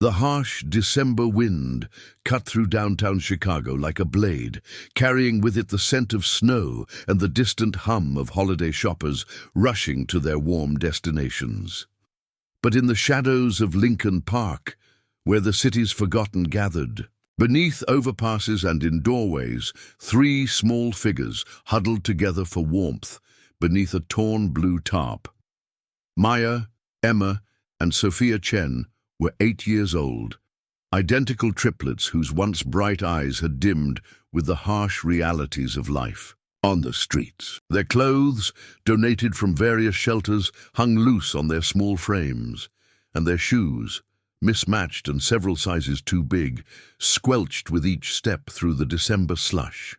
The harsh December wind cut through downtown Chicago like a blade, carrying with it the scent of snow and the distant hum of holiday shoppers rushing to their warm destinations. But in the shadows of Lincoln Park, where the city's forgotten gathered, beneath overpasses and in doorways, three small figures huddled together for warmth beneath a torn blue tarp. Maya, Emma, and Sophia Chen were 8 years old, identical triplets whose once bright eyes had dimmed with the harsh realities of life on the streets. Their clothes, donated from various shelters, hung loose on their small frames, and their shoes, mismatched and several sizes too big, squelched with each step through the December slush.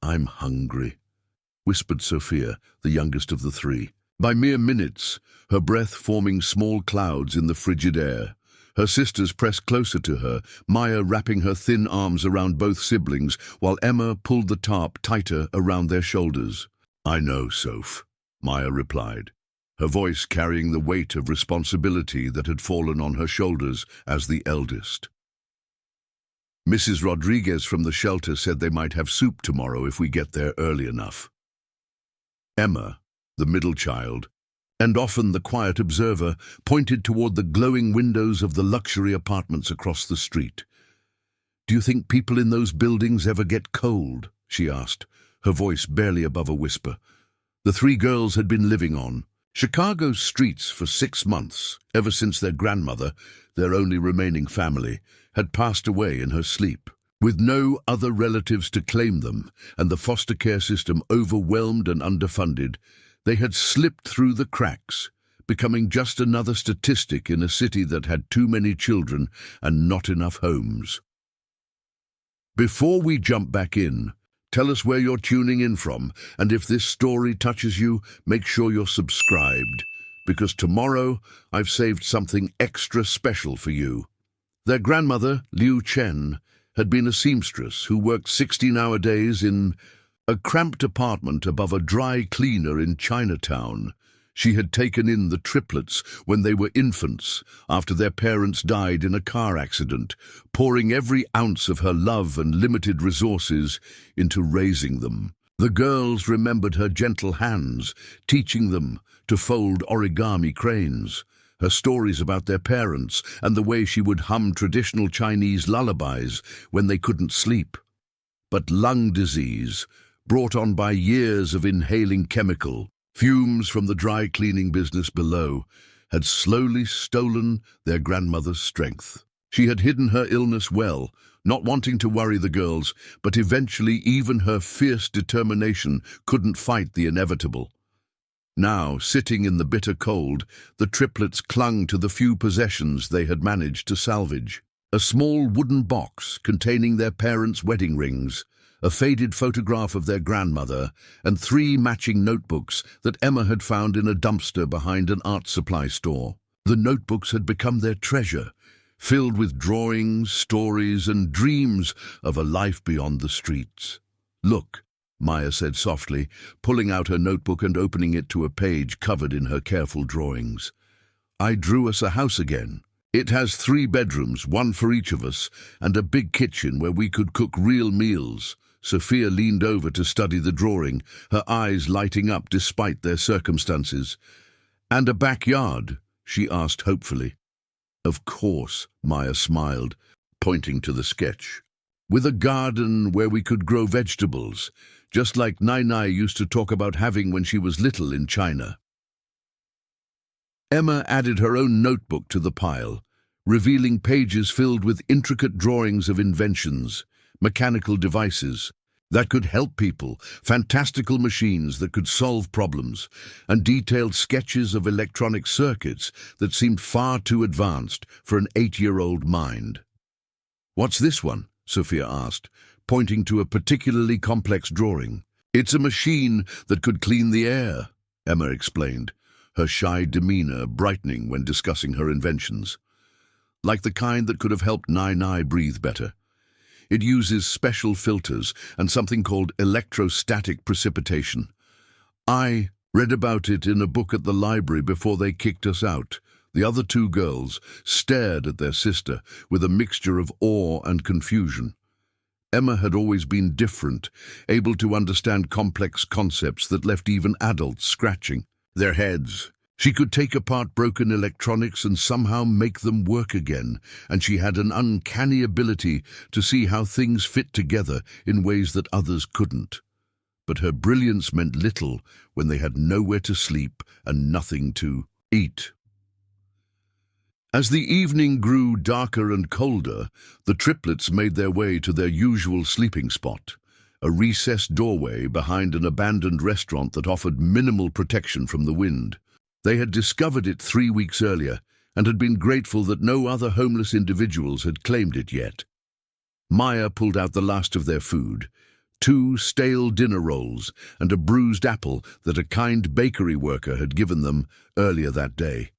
"I'm hungry," whispered Sophia, the youngest of the three. By mere minutes, her breath forming small clouds in the frigid air. Her sisters pressed closer to her, Maya wrapping her thin arms around both siblings, while Emma pulled the tarp tighter around their shoulders. "I know, Soph," Maya replied, her voice carrying the weight of responsibility that had fallen on her shoulders as the eldest. "Mrs. Rodriguez from the shelter said they might have soup tomorrow if we get there early enough." Emma, the middle child, and often the quiet observer, pointed toward the glowing windows of the luxury apartments across the street. "Do you think people in those buildings ever get cold?" she asked, her voice barely above a whisper. The three girls had been living on Chicago's streets for 6 months, ever since their grandmother, their only remaining family, had passed away in her sleep. With no other relatives to claim them, and the foster care system overwhelmed and underfunded, they had slipped through the cracks, becoming just another statistic in a city that had too many children and not enough homes. Before we jump back in, tell us where you're tuning in from, and if this story touches you, make sure you're subscribed, because tomorrow I've saved something extra special for you. Their grandmother, Liu Chen, had been a seamstress who worked 16-hour days in a cramped apartment above a dry cleaner in Chinatown. She had taken in the triplets when they were infants, after their parents died in a car accident, pouring every ounce of her love and limited resources into raising them. The girls remembered her gentle hands, teaching them to fold origami cranes, her stories about their parents, and the way she would hum traditional Chinese lullabies when they couldn't sleep. But lung disease, brought on by years of inhaling chemical fumes from the dry cleaning business below, had slowly stolen their grandmother's strength. She had hidden her illness well, not wanting to worry the girls, but eventually even her fierce determination couldn't fight the inevitable. Now, sitting in the bitter cold, the triplets clung to the few possessions they had managed to salvage. A small wooden box containing their parents' wedding rings, a faded photograph of their grandmother, and 3 matching notebooks that Emma had found in a dumpster behind an art supply store. The notebooks had become their treasure, filled with drawings, stories, and dreams of a life beyond the streets. "Look," Maya said softly, pulling out her notebook and opening it to a page covered in her careful drawings. "I drew us a house again. It has 3 bedrooms, 1 for each of us, and a big kitchen where we could cook real meals." Sophia leaned over to study the drawing, her eyes lighting up despite their circumstances. "And a backyard?" she asked hopefully. "Of course," Maya smiled, pointing to the sketch. "With a garden where we could grow vegetables, just like Nai used to talk about having when she was little in China." Emma added her own notebook to the pile, revealing pages filled with intricate drawings of inventions, mechanical devices that could help people, fantastical machines that could solve problems, and detailed sketches of electronic circuits that seemed far too advanced for an 8-year-old mind. "What's this one?" Sophia asked, pointing to a particularly complex drawing. "It's a machine that could clean the air," Emma explained, her shy demeanor brightening when discussing her inventions. "Like the kind that could have helped Nai breathe better. It uses special filters and something called electrostatic precipitation. I read about it in a book at the library before they kicked us out," The other two girls stared at their sister with a mixture of awe and confusion. Emma had always been different, able to understand complex concepts that left even adults scratching their heads. She could take apart broken electronics and somehow make them work again, and she had an uncanny ability to see how things fit together in ways that others couldn't. But her brilliance meant little when they had nowhere to sleep and nothing to eat. As the evening grew darker and colder, the triplets made their way to their usual sleeping spot, a recessed doorway behind an abandoned restaurant that offered minimal protection from the wind. They had discovered it 3 weeks earlier and had been grateful that no other homeless individuals had claimed it yet. Maya pulled out the last of their food, 2 stale dinner rolls and a bruised apple that a kind bakery worker had given them earlier that day.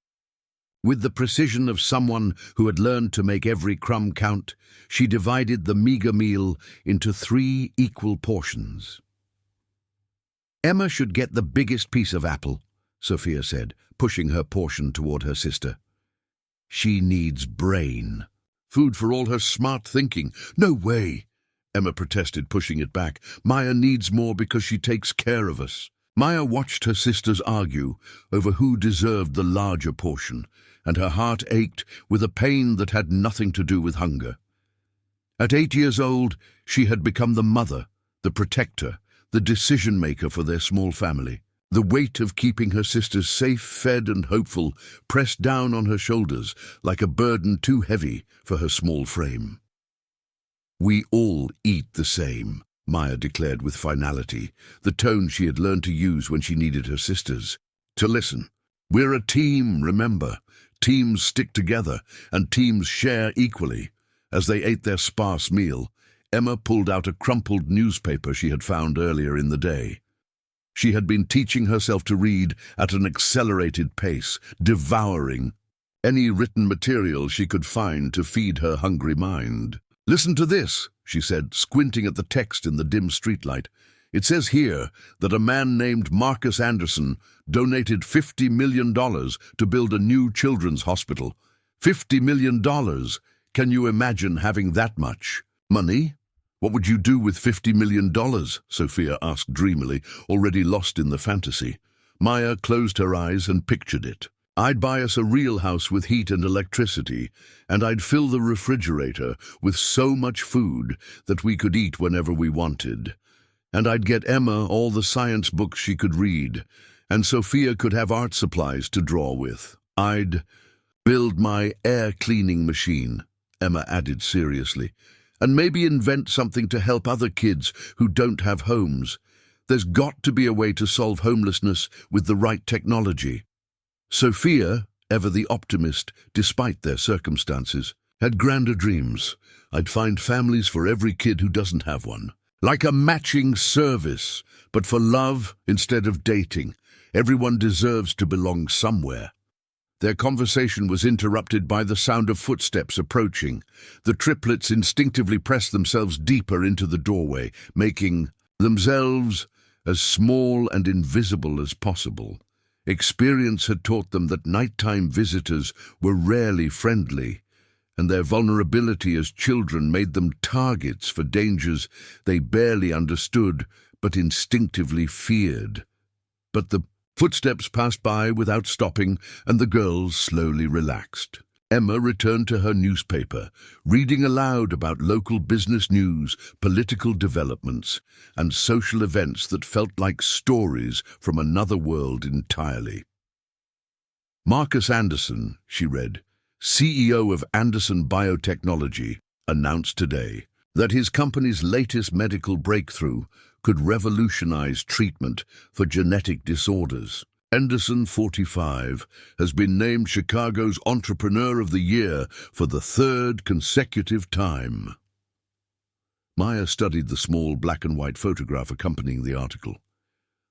With the precision of someone who had learned to make every crumb count, she divided the meager meal into 3 equal portions. "Emma should get the biggest piece of apple," Sophia said, pushing her portion toward her sister. "She needs brain. Food for all her smart thinking." "No way," Emma protested, pushing it back. "Maya needs more because she takes care of us." Maya watched her sisters argue over who deserved the larger portion, and her heart ached with a pain that had nothing to do with hunger. At 8 years old, she had become the mother, the protector, the decision-maker for their small family. The weight of keeping her sisters safe, fed and hopeful pressed down on her shoulders like a burden too heavy for her small frame. "We all eat the same," Maya declared with finality, the tone she had learned to use when she needed her sisters to listen. "We're a team, remember. Teams stick together, and teams share equally." As they ate their sparse meal, Emma pulled out a crumpled newspaper she had found earlier in the day. She had been teaching herself to read at an accelerated pace, devouring any written material she could find to feed her hungry mind. "Listen to this," she said, squinting at the text in the dim streetlight. "It says here that a man named Marcus Anderson donated $50 million to build a new children's hospital. $50 million! Can you imagine having that much money?" "What would you do with $50 million?" Sophia asked dreamily, already lost in the fantasy. Maya closed her eyes and pictured it. "I'd buy us a real house with heat and electricity, and I'd fill the refrigerator with so much food that we could eat whenever we wanted. And I'd get Emma all the science books she could read, and Sophia could have art supplies to draw with. I'd build my air cleaning machine," Emma added seriously, "and maybe invent something to help other kids who don't have homes. There's got to be a way to solve homelessness with the right technology." Sophia, ever the optimist despite their circumstances, had grander dreams. "I'd find families for every kid who doesn't have one. Like a matching service, but for love instead of dating. Everyone deserves to belong somewhere." Their conversation was interrupted by the sound of footsteps approaching. The triplets instinctively pressed themselves deeper into the doorway, making themselves as small and invisible as possible. Experience had taught them that nighttime visitors were rarely friendly, and their vulnerability as children made them targets for dangers they barely understood but instinctively feared. But the footsteps passed by without stopping, and the girls slowly relaxed. Emma returned to her newspaper, reading aloud about local business news, political developments, and social events that felt like stories from another world entirely. "Marcus Anderson," she read, "CEO of Anderson Biotechnology, announced today that his company's latest medical breakthrough could revolutionize treatment for genetic disorders. Anderson, 45, has been named Chicago's Entrepreneur of the Year for the 3rd consecutive time." Maya studied the small black and white photograph accompanying the article.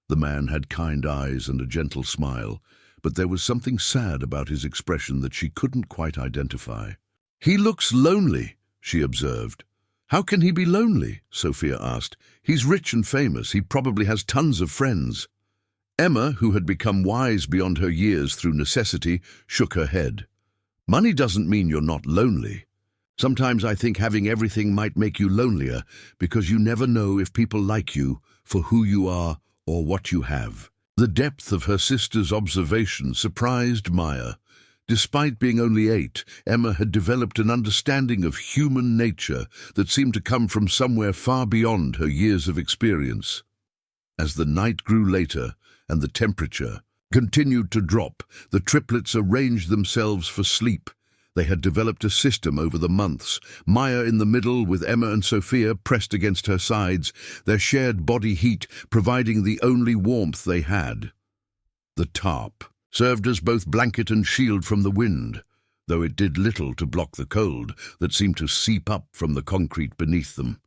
The man had kind eyes and a gentle smile, but there was something sad about his expression that she couldn't quite identify. "He looks lonely," she observed. "How can he be lonely?" Sophia asked. "He's rich and famous. He probably has tons of friends." Emma, who had become wise beyond her years through necessity, shook her head. Money doesn't mean you're not lonely. Sometimes I think having everything might make you lonelier because you never know if people like you for who you are or what you have. The depth of her sister's observation surprised Maya. Despite being only 8, Emma had developed an understanding of human nature that seemed to come from somewhere far beyond her years of experience. As the night grew later and the temperature continued to drop, the triplets arranged themselves for sleep. They had developed a system over the months, Maya in the middle with Emma and Sophia pressed against her sides, their shared body heat providing the only warmth they had. The tarp served as both blanket and shield from the wind, though it did little to block the cold that seemed to seep up from the concrete beneath them.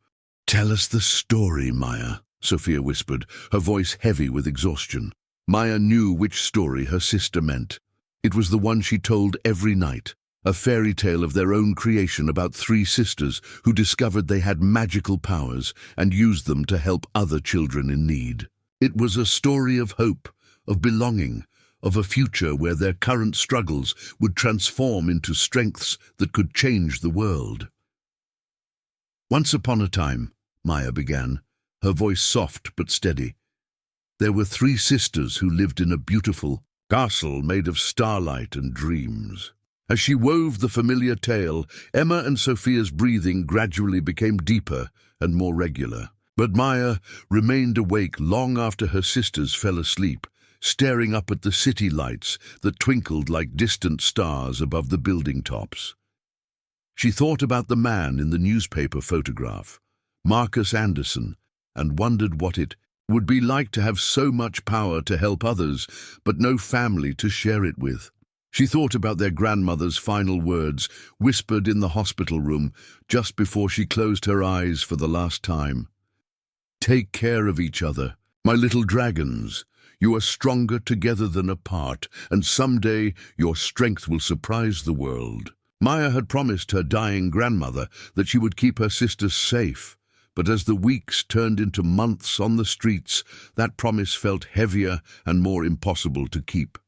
"Tell us the story, Maya," Sophia whispered, her voice heavy with exhaustion. Maya knew which story her sister meant. It was the one she told every night. A fairy tale of their own creation about 3 sisters who discovered they had magical powers and used them to help other children in need. It was a story of hope, of belonging, of a future where their current struggles would transform into strengths that could change the world. "Once upon a time," Maya began, her voice soft but steady, "there were 3 sisters who lived in a beautiful castle made of starlight and dreams." As she wove the familiar tale, Emma and Sophia's breathing gradually became deeper and more regular. But Maya remained awake long after her sisters fell asleep, staring up at the city lights that twinkled like distant stars above the building tops. She thought about the man in the newspaper photograph, Marcus Anderson, and wondered what it would be like to have so much power to help others, but no family to share it with. She thought about their grandmother's final words, whispered in the hospital room just before she closed her eyes for the last time. "Take care of each other, my little dragons. You are stronger together than apart, and someday your strength will surprise the world." Maya had promised her dying grandmother that she would keep her sisters safe, but as the weeks turned into months on the streets, that promise felt heavier and more impossible to keep.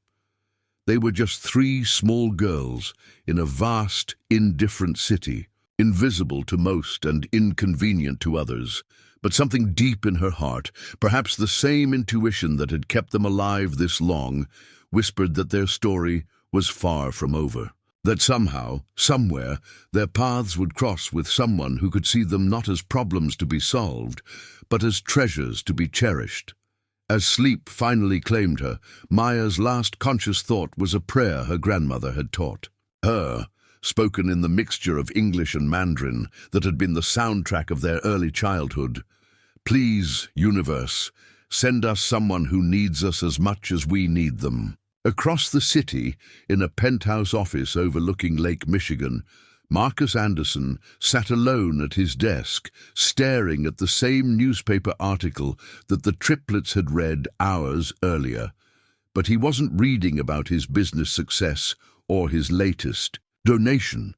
They were just 3 small girls in a vast, indifferent city, invisible to most and inconvenient to others. But something deep in her heart, perhaps the same intuition that had kept them alive this long, whispered that their story was far from over. That somehow, somewhere, their paths would cross with someone who could see them not as problems to be solved, but as treasures to be cherished. As sleep finally claimed her, Maya's last conscious thought was a prayer her grandmother had taught. Her, spoken in the mixture of English and Mandarin that had been the soundtrack of their early childhood. "Please, universe, send us someone who needs us as much as we need them." Across the city, in a penthouse office overlooking Lake Michigan, Marcus Anderson sat alone at his desk, staring at the same newspaper article that the triplets had read hours earlier. But he wasn't reading about his business success or his latest donation.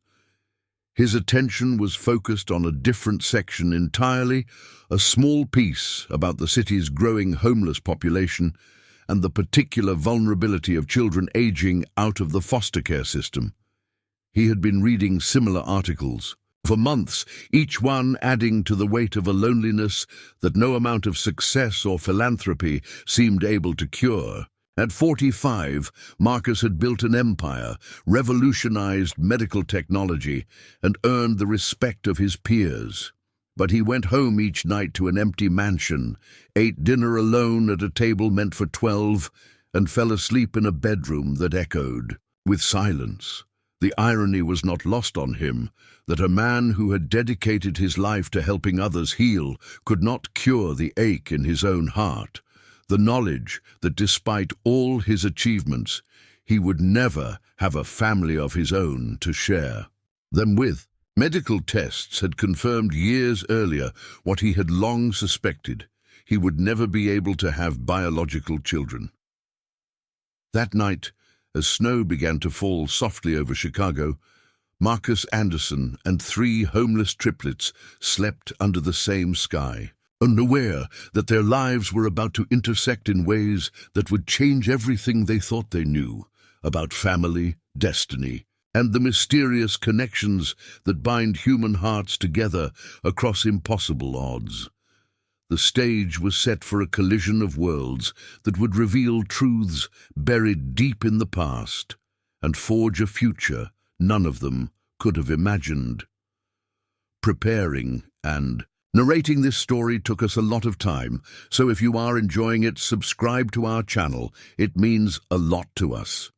His attention was focused on a different section entirely, a small piece about the city's growing homeless population and the particular vulnerability of children aging out of the foster care system. He had been reading similar articles for months, each one adding to the weight of a loneliness that no amount of success or philanthropy seemed able to cure. At 45, Marcus had built an empire, revolutionized medical technology, and earned the respect of his peers. But he went home each night to an empty mansion, ate dinner alone at a table meant for 12, and fell asleep in a bedroom that echoed with silence. The irony was not lost on him that a man who had dedicated his life to helping others heal could not cure the ache in his own heart, the knowledge that despite all his achievements, he would never have a family of his own to share them with. Medical tests had confirmed years earlier what he had long suspected: he would never be able to have biological children. That night, as snow began to fall softly over Chicago, Marcus Anderson and 3 homeless triplets slept under the same sky. unaware that their lives were about to intersect in ways that would change everything they thought they knew about family, destiny, and the mysterious connections that bind human hearts together across impossible odds. The stage was set for a collision of worlds that would reveal truths buried deep in the past and forge a future none of them could have imagined. Preparing and narrating this story took us a lot of time, so if you are enjoying it, subscribe to our channel. It means a lot to us.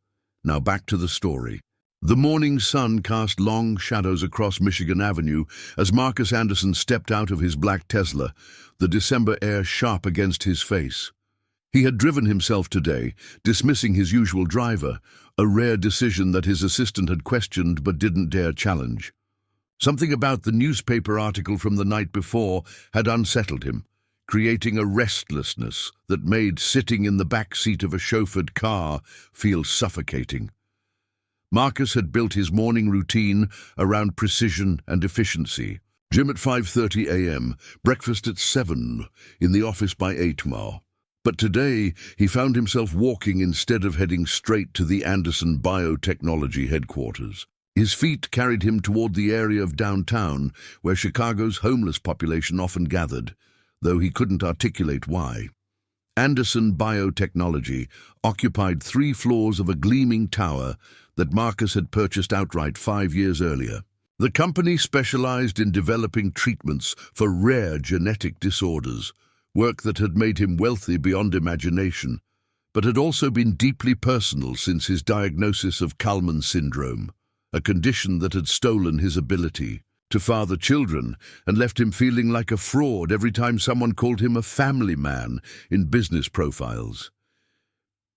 Now back to the story. The morning sun cast long shadows across Michigan Avenue as Marcus Anderson stepped out of his black Tesla, the December air sharp against his face. He had driven himself today, dismissing his usual driver, a rare decision that his assistant had questioned but didn't dare challenge. Something about the newspaper article from the night before had unsettled him, creating a restlessness that made sitting in the back seat of a chauffeured car feel suffocating. Marcus had built his morning routine around precision and efficiency. Gym at 5:30 a.m., breakfast at 7, in the office by 8 more. But today, he found himself walking instead of heading straight to the Anderson Biotechnology headquarters. His feet carried him toward the area of downtown where Chicago's homeless population often gathered, though he couldn't articulate why. Anderson Biotechnology occupied 3 floors of a gleaming tower that Marcus had purchased outright 5 years earlier. The company specialized in developing treatments for rare genetic disorders, work that had made him wealthy beyond imagination, but had also been deeply personal since his diagnosis of Kallman syndrome, a condition that had stolen his ability to father children and left him feeling like a fraud every time someone called him a family man in business profiles.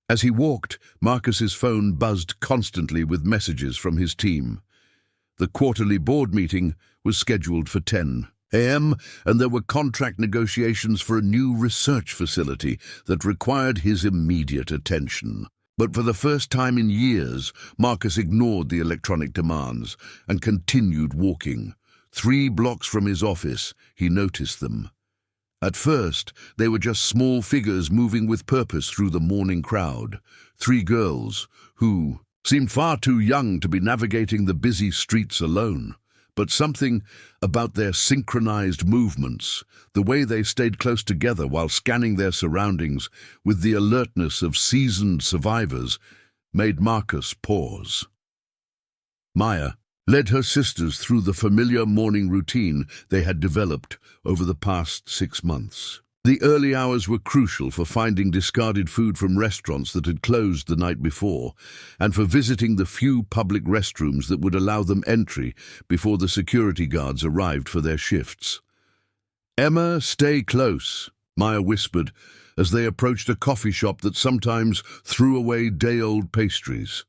As he walked, Marcus's phone buzzed constantly with messages from his team. The quarterly board meeting was scheduled for 10 a.m., and there were contract negotiations for a new research facility that required his immediate attention. But for the first time in years, Marcus ignored the electronic demands and continued walking. 3 blocks from his office, he noticed them. At first, they were just small figures moving with purpose through the morning crowd. 3 girls who seemed far too young to be navigating the busy streets alone. But something about their synchronized movements, the way they stayed close together while scanning their surroundings with the alertness of seasoned survivors, made Marcus pause. Maya led her sisters through the familiar morning routine they had developed over the past 6 months. The early hours were crucial for finding discarded food from restaurants that had closed the night before, and for visiting the few public restrooms that would allow them entry before the security guards arrived for their shifts. "Emma, stay close," Maya whispered as they approached a coffee shop that sometimes threw away day-old pastries.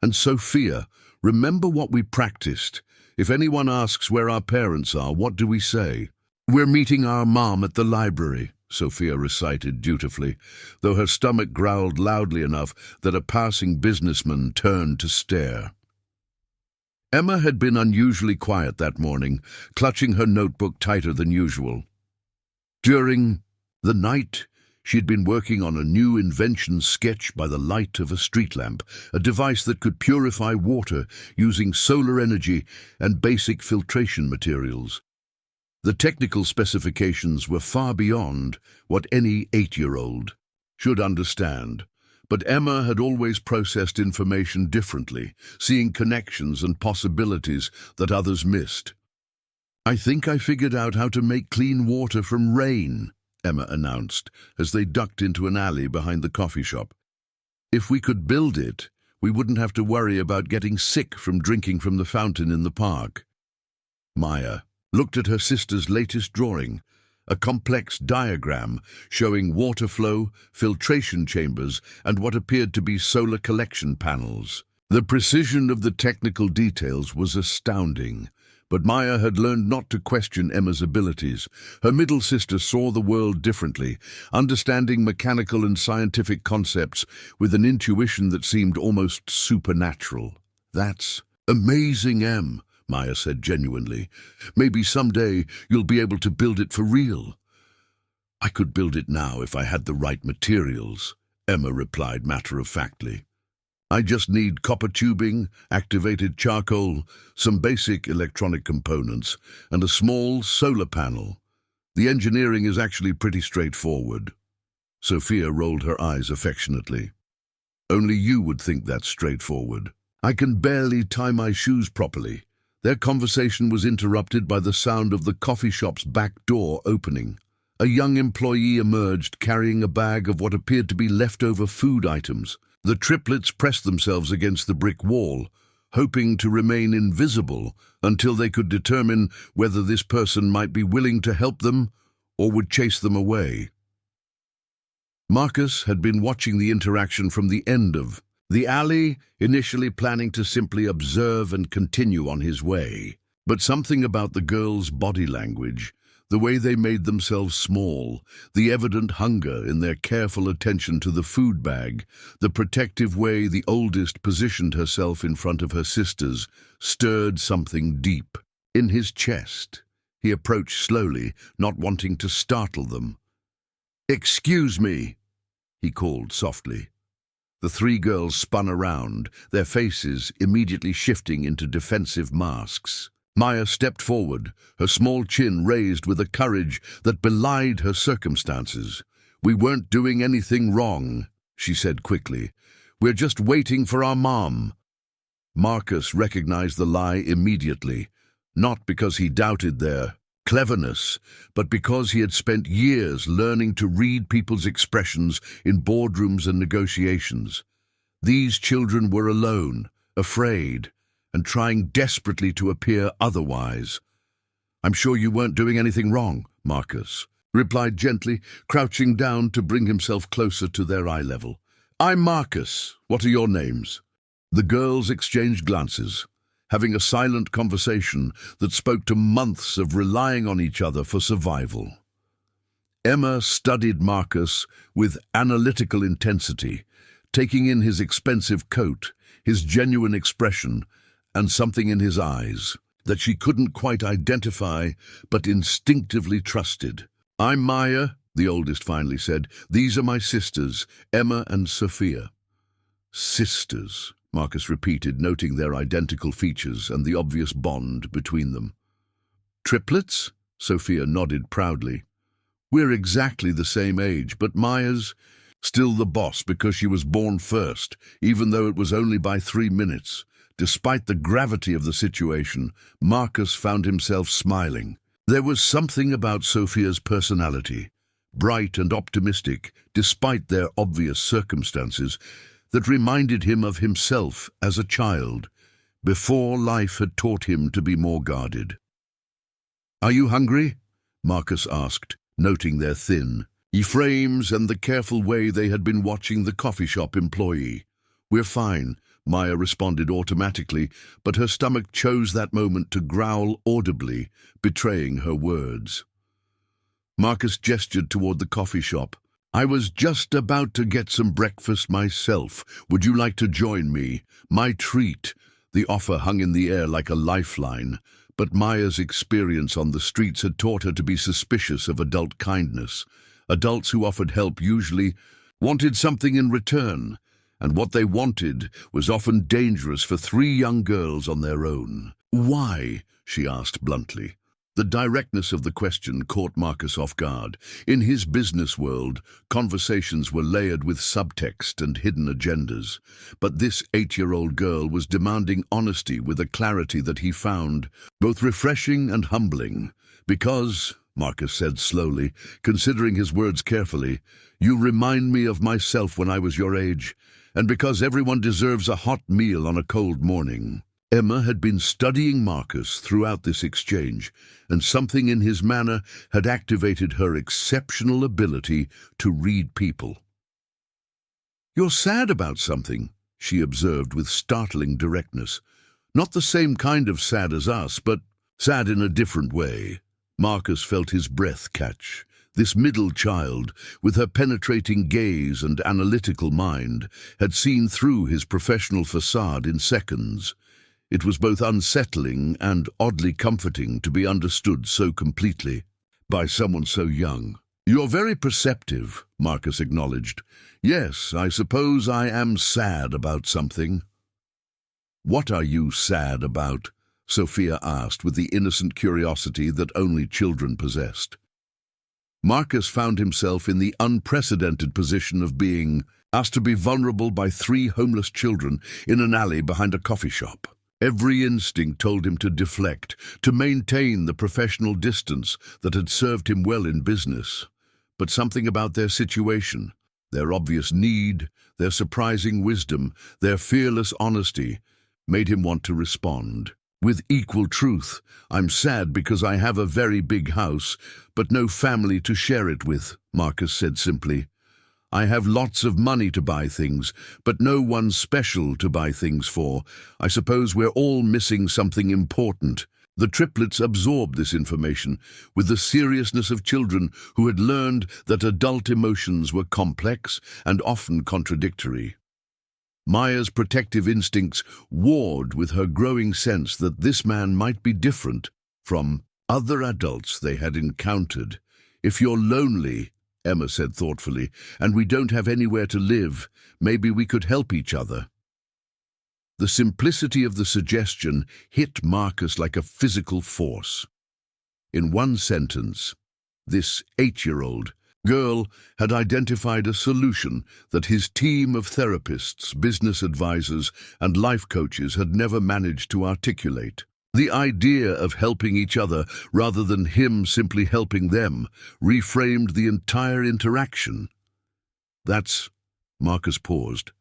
"And Sophia, remember what we practiced. If anyone asks where our parents are, what do we say?" "We're meeting our mom at the library," Sophia recited dutifully, though her stomach growled loudly enough that a passing businessman turned to stare. Emma had been unusually quiet that morning, clutching her notebook tighter than usual. During the night, she'd been working on a new invention sketch by the light of a street lamp, a device that could purify water using solar energy and basic filtration materials. The technical specifications were far beyond what any 8-year-old should understand, but Emma had always processed information differently, seeing connections and possibilities that others missed. "I think I figured out how to make clean water from rain," Emma announced as they ducked into an alley behind the coffee shop. "If we could build it, we wouldn't have to worry about getting sick from drinking from the fountain in the park." Maya looked at her sister's latest drawing, a complex diagram showing water flow, filtration chambers, and what appeared to be solar collection panels. The precision of the technical details was astounding, but Maya had learned not to question Emma's abilities. Her middle sister saw the world differently, understanding mechanical and scientific concepts with an intuition that seemed almost supernatural. "That's amazing, Em," Maya said genuinely. "Maybe someday you'll be able to build it for real." I could build it now if I had the right materials, Emma replied matter-of-factly. I just need copper tubing, activated charcoal, some basic electronic components, and a small solar panel. The engineering is actually pretty straightforward. Sophia rolled her eyes affectionately. Only you would think that's straightforward. I can barely tie my shoes properly. Their conversation was interrupted by the sound of the coffee shop's back door opening. A young employee emerged carrying a bag of what appeared to be leftover food items. The triplets pressed themselves against the brick wall, hoping to remain invisible until they could determine whether this person might be willing to help them or would chase them away. Marcus had been watching the interaction from the end of the alley, initially planning to simply observe and continue on his way. But something about the girls' body language, the way they made themselves small, the evident hunger in their careful attention to the food bag, the protective way the oldest positioned herself in front of her sisters, stirred something deep. In his chest, he approached slowly, not wanting to startle them. "Excuse me," he called softly. The three girls spun around, their faces immediately shifting into defensive masks. Maya stepped forward, her small chin raised with a courage that belied her circumstances. "We weren't doing anything wrong," she said quickly. "We're just waiting for our mom." Marcus recognized the lie immediately, not because he doubted their cleverness, but because he had spent years learning to read people's expressions in boardrooms and negotiations. These children were alone, afraid, and trying desperately to appear otherwise. "I'm sure you weren't doing anything wrong," Marcus replied gently, crouching down to bring himself closer to their eye level. "I'm Marcus. What are your names?" The girls exchanged glances, having a silent conversation that spoke to months of relying on each other for survival. Emma studied Marcus with analytical intensity, taking in his expensive coat, his genuine expression, and something in his eyes that she couldn't quite identify but instinctively trusted. "I'm Maya," the oldest finally said. "These are my sisters, Emma and Sophia." "Sisters," Marcus repeated, noting their identical features and the obvious bond between them. "Triplets?" Sophia nodded proudly. "We're exactly the same age, but Maya's still the boss because she was born first, even though it was only by 3 minutes. Despite the gravity of the situation, Marcus found himself smiling. There was something about Sophia's personality, bright and optimistic, despite their obvious circumstances, that reminded him of himself as a child, before life had taught him to be more guarded. "Are you hungry?" Marcus asked, noting their thin frames and the careful way they had been watching the coffee shop employee. "We're fine," Maya responded automatically, but her stomach chose that moment to growl audibly, betraying her words. Marcus gestured toward the coffee shop. "I was just about to get some breakfast myself. Would you like to join me? My treat." The offer hung in the air like a lifeline, but Maya's experience on the streets had taught her to be suspicious of adult kindness. Adults who offered help usually wanted something in return, and what they wanted was often dangerous for 3 young girls on their own. "Why?" she asked bluntly. The directness of the question caught Marcus off guard. In his business world, conversations were layered with subtext and hidden agendas. But this 8-year-old girl was demanding honesty with a clarity that he found both refreshing and humbling. "Because," Marcus said slowly, considering his words carefully, "you remind me of myself when I was your age, and because everyone deserves a hot meal on a cold morning." Emma had been studying Marcus throughout this exchange, and something in his manner had activated her exceptional ability to read people. "You're sad about something," she observed with startling directness. "Not the same kind of sad as us, but sad in a different way." Marcus felt his breath catch. This middle child, with her penetrating gaze and analytical mind, had seen through his professional facade in seconds. It was both unsettling and oddly comforting to be understood so completely by someone so young. You're very perceptive, Marcus acknowledged. Yes, I suppose I am sad about something. What are you sad about? Sophia asked with the innocent curiosity that only children possessed. Marcus found himself in the unprecedented position of being asked to be vulnerable by 3 homeless children in an alley behind a coffee shop. Every instinct told him to deflect, to maintain the professional distance that had served him well in business. But something about their situation, their obvious need, their surprising wisdom, their fearless honesty, made him want to respond. With equal truth, I'm sad because I have a very big house, but no family to share it with, Marcus said simply. I have lots of money to buy things, but no one special to buy things for. I suppose we're all missing something important. The triplets absorbed this information with the seriousness of children who had learned that adult emotions were complex and often contradictory. Maya's protective instincts warred with her growing sense that this man might be different from other adults they had encountered. If you're lonely, Emma said thoughtfully, and we don't have anywhere to live, maybe we could help each other. The simplicity of the suggestion hit Marcus like a physical force. In one sentence, this 8-year-old girl had identified a solution that his team of therapists, business advisors, and life coaches had never managed to articulate. The idea of helping each other rather than him simply helping them reframed the entire interaction. Marcus paused,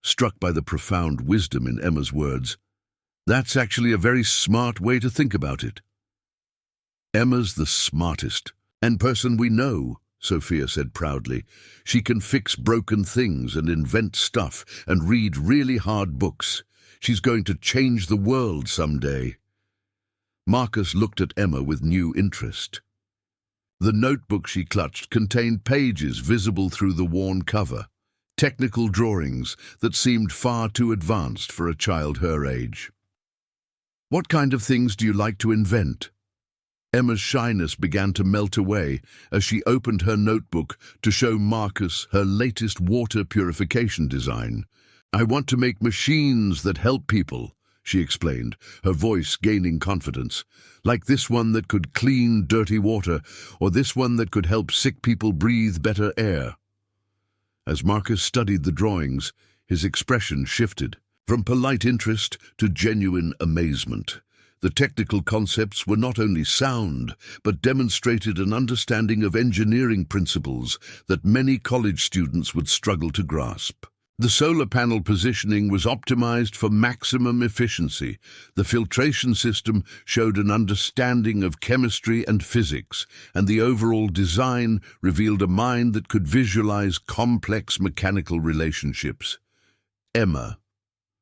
struck by the profound wisdom in Emma's words. That's actually a very smart way to think about it. Emma's the smartest and person we know, Sophia said proudly. She can fix broken things and invent stuff and read really hard books. She's going to change the world someday. Marcus looked at Emma with new interest. The notebook she clutched contained pages visible through the worn cover, technical drawings that seemed far too advanced for a child her age. What kind of things do you like to invent? Emma's shyness began to melt away as she opened her notebook to show Marcus her latest water purification design. I want to make machines that help people, she explained, her voice gaining confidence, like this one that could clean dirty water, or this one that could help sick people breathe better air. As Marcus studied the drawings, his expression shifted, from polite interest to genuine amazement. The technical concepts were not only sound, but demonstrated an understanding of engineering principles that many college students would struggle to grasp. The solar panel positioning was optimized for maximum efficiency. The filtration system showed an understanding of chemistry and physics, and the overall design revealed a mind that could visualize complex mechanical relationships. Emma,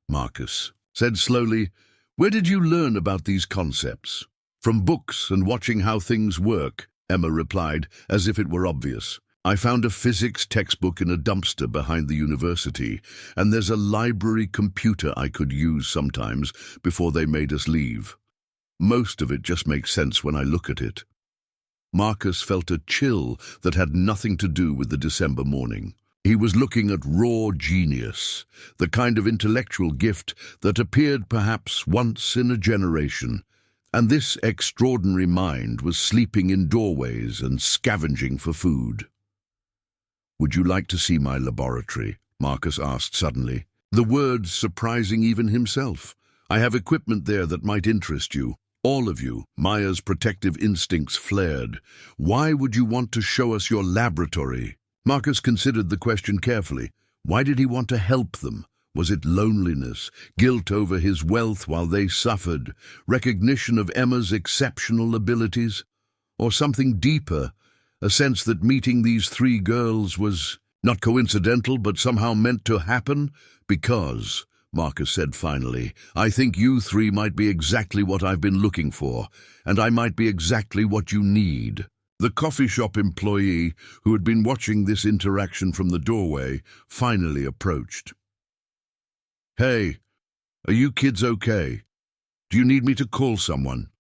Marcus said slowly, where did you learn about these concepts? From books and watching how things work, Emma replied, as if it were obvious. I found a physics textbook in a dumpster behind the university, and there's a library computer I could use sometimes before they made us leave. Most of it just makes sense when I look at it. Marcus felt a chill that had nothing to do with the December morning. He was looking at raw genius, the kind of intellectual gift that appeared perhaps once in a generation. And this extraordinary mind was sleeping in doorways and scavenging for food. Would you like to see my laboratory? Marcus asked suddenly, the words surprising even himself. I have equipment there that might interest you. All of you. Maya's protective instincts flared. Why would you want to show us your laboratory? Marcus considered the question carefully. Why did he want to help them? Was it loneliness, guilt over his wealth while they suffered, recognition of Emma's exceptional abilities? Or something deeper, a sense that meeting these 3 girls was not coincidental but somehow meant to happen? Because, Marcus said finally, I think you 3 might be exactly what I've been looking for, and I might be exactly what you need. The coffee shop employee, who had been watching this interaction from the doorway, finally approached. Hey, are you kids okay? Do you need me to call someone?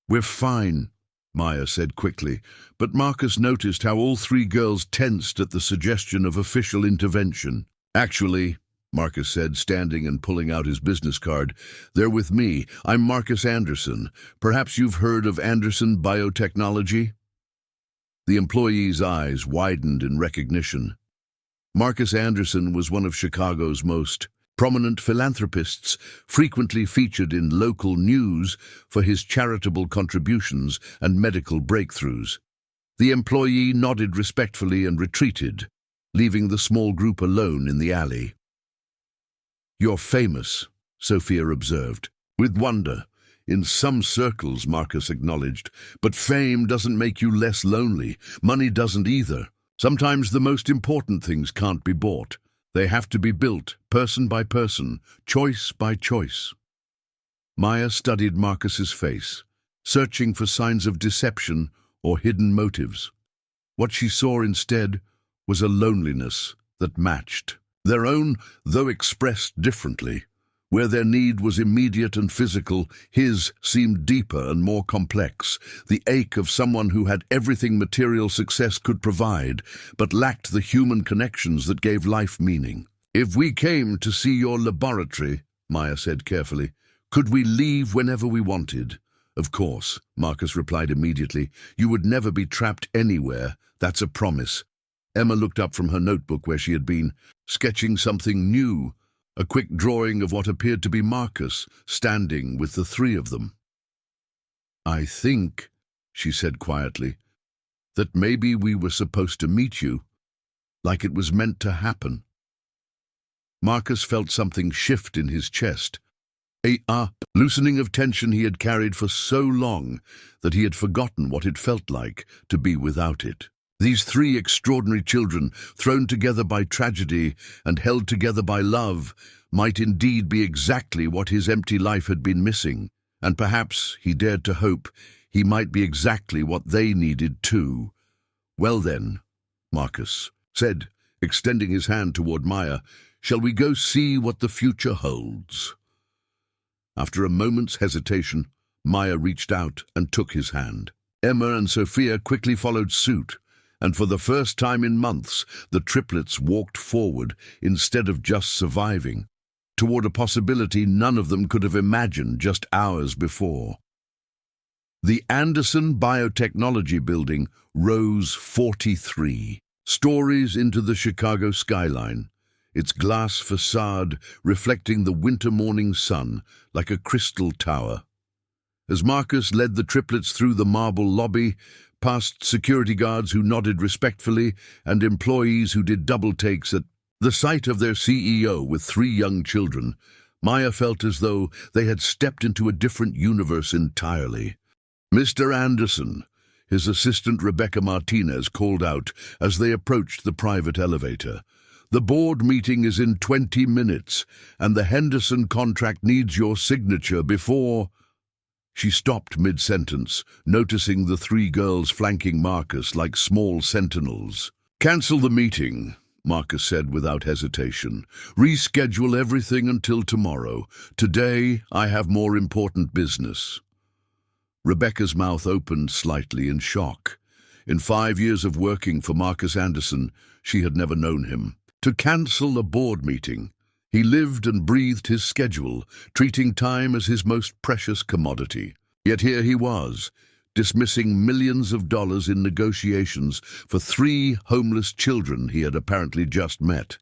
We're fine, Maya said quickly, but Marcus noticed how all three girls tensed at the suggestion of official intervention. Actually, Marcus said, standing and pulling out his business card, they're with me. I'm Marcus Anderson. Perhaps you've heard of Anderson Biotechnology? The employee's eyes widened in recognition. Marcus Anderson was one of Chicago's most prominent philanthropists, frequently featured in local news for his charitable contributions and medical breakthroughs. The employee nodded respectfully and retreated, leaving the small group alone in the alley. "You're famous," Sophia observed, with wonder. "In some circles," Marcus acknowledged, "but fame doesn't make you less lonely. Money doesn't either. Sometimes the most important things can't be bought. They have to be built, person by person, choice by choice." Maya studied Marcus's face, searching for signs of deception or hidden motives. What she saw instead was a loneliness that matched their own, though expressed differently. Where their need was immediate and physical, his seemed deeper and more complex, the ache of someone who had everything material success could provide, but lacked the human connections that gave life meaning. "If we came to see your laboratory," Maya said carefully, "could we leave whenever we wanted?" "Of course," Marcus replied immediately. "You would never be trapped anywhere. That's a promise." Emma looked up from her notebook where she had been sketching something new, a quick drawing of what appeared to be Marcus, standing with the three of them. "I think," she said quietly, "that maybe we were supposed to meet you, like it was meant to happen." Marcus felt something shift in his chest, a loosening of tension he had carried for so long that he had forgotten what it felt like to be without it. These three extraordinary children, thrown together by tragedy and held together by love, might indeed be exactly what his empty life had been missing, and perhaps, he dared to hope, he might be exactly what they needed too. "Well then," Marcus said, extending his hand toward Maya, "shall we go see what the future holds?" After a moment's hesitation, Maya reached out and took his hand. Emma and Sophia quickly followed suit, and for the first time in months, the triplets walked forward instead of just surviving, toward a possibility none of them could have imagined just hours before. The Anderson Biotechnology Building rose 43 stories into the Chicago skyline, its glass facade reflecting the winter morning sun like a crystal tower. As Marcus led the triplets through the marble lobby, past security guards who nodded respectfully and employees who did double takes at the sight of their CEO with three young children, Maya felt as though they had stepped into a different universe entirely. "Mr. Anderson," his assistant Rebecca Martinez called out as they approached the private elevator. "The board meeting is in 20 minutes, and the Henderson contract needs your signature before—" She stopped mid-sentence, noticing the three girls flanking Marcus like small sentinels. "Cancel the meeting," Marcus said without hesitation. "Reschedule everything until tomorrow. Today, I have more important business." Rebecca's mouth opened slightly in shock. In 5 years of working for Marcus Anderson, she had never known him to cancel a board meeting. He lived and breathed his schedule, treating time as his most precious commodity. Yet here he was, dismissing millions of dollars in negotiations for 3 homeless children he had apparently just met.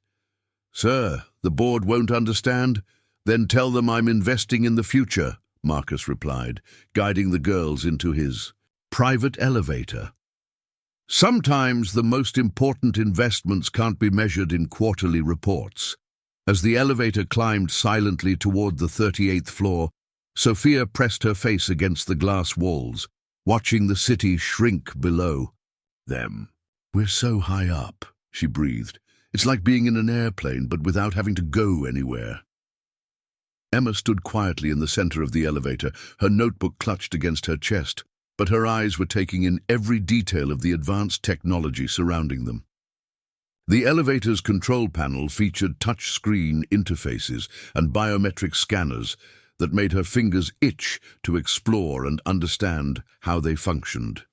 "Sir, the board won't understand? Then tell them I'm investing in the future," Marcus replied, guiding the girls into his private elevator. Sometimes the most important investments can't be measured in quarterly reports. As the elevator climbed silently toward the 38th floor, Sophia pressed her face against the glass walls, watching the city shrink below them. "We're so high up," she breathed. "It's like being in an airplane, but without having to go anywhere." Emma stood quietly in the center of the elevator, her notebook clutched against her chest, but her eyes were taking in every detail of the advanced technology surrounding them. The elevator's control panel featured touch-screen interfaces and biometric scanners that made her fingers itch to explore and understand how they functioned.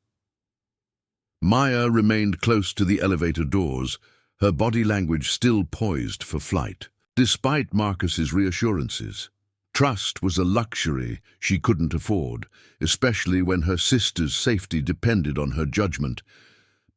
Maya remained close to the elevator doors, her body language still poised for flight, despite Marcus's reassurances. Trust was a luxury she couldn't afford, especially when her sister's safety depended on her judgment.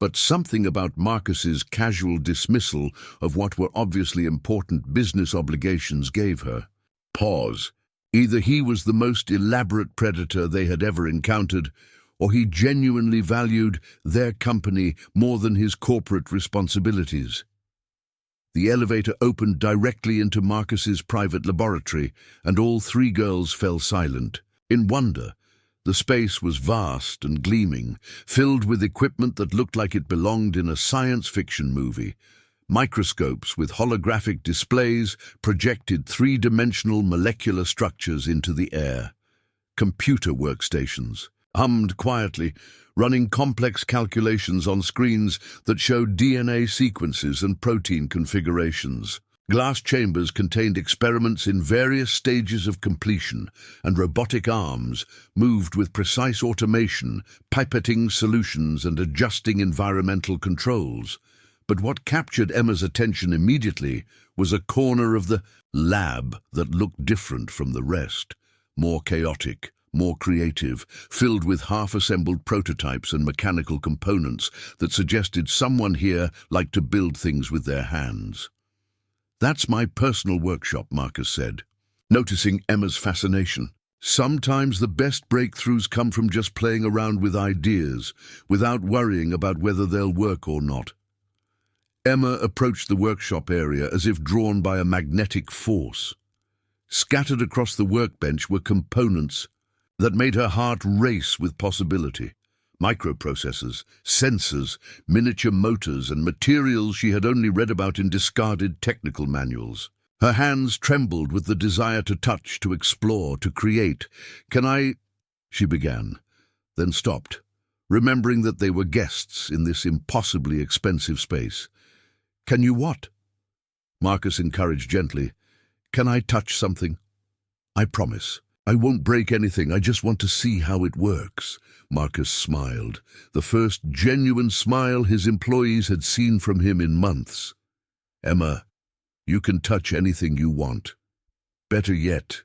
But something about Marcus's casual dismissal of what were obviously important business obligations gave her pause. Either he was the most elaborate predator they had ever encountered, or he genuinely valued their company more than his corporate responsibilities. The elevator opened directly into Marcus's private laboratory, and all three girls fell silent, in wonder. The space was vast and gleaming, filled with equipment that looked like it belonged in a science fiction movie. Microscopes with holographic displays projected three-dimensional molecular structures into the air. Computer workstations hummed quietly, running complex calculations on screens that showed DNA sequences and protein configurations. Glass chambers contained experiments in various stages of completion, and robotic arms moved with precise automation, pipetting solutions and adjusting environmental controls. But what captured Emma's attention immediately was a corner of the lab that looked different from the rest, more chaotic, more creative, filled with half-assembled prototypes and mechanical components that suggested someone here liked to build things with their hands. "That's my personal workshop," Marcus said, noticing Emma's fascination. "Sometimes the best breakthroughs come from just playing around with ideas, without worrying about whether they'll work or not." Emma approached the workshop area as if drawn by a magnetic force. Scattered across the workbench were components that made her heart race with possibility. Microprocessors, sensors, miniature motors, and materials she had only read about in discarded technical manuals. Her hands trembled with the desire to touch, to explore, to create. "Can I—" she began, then stopped, remembering that they were guests in this impossibly expensive space. "Can you what?" Marcus encouraged gently. "Can I touch something? I promise. I won't break anything, I just want to see how it works." Marcus smiled, the first genuine smile his employees had seen from him in months. "Emma, you can touch anything you want. Better yet,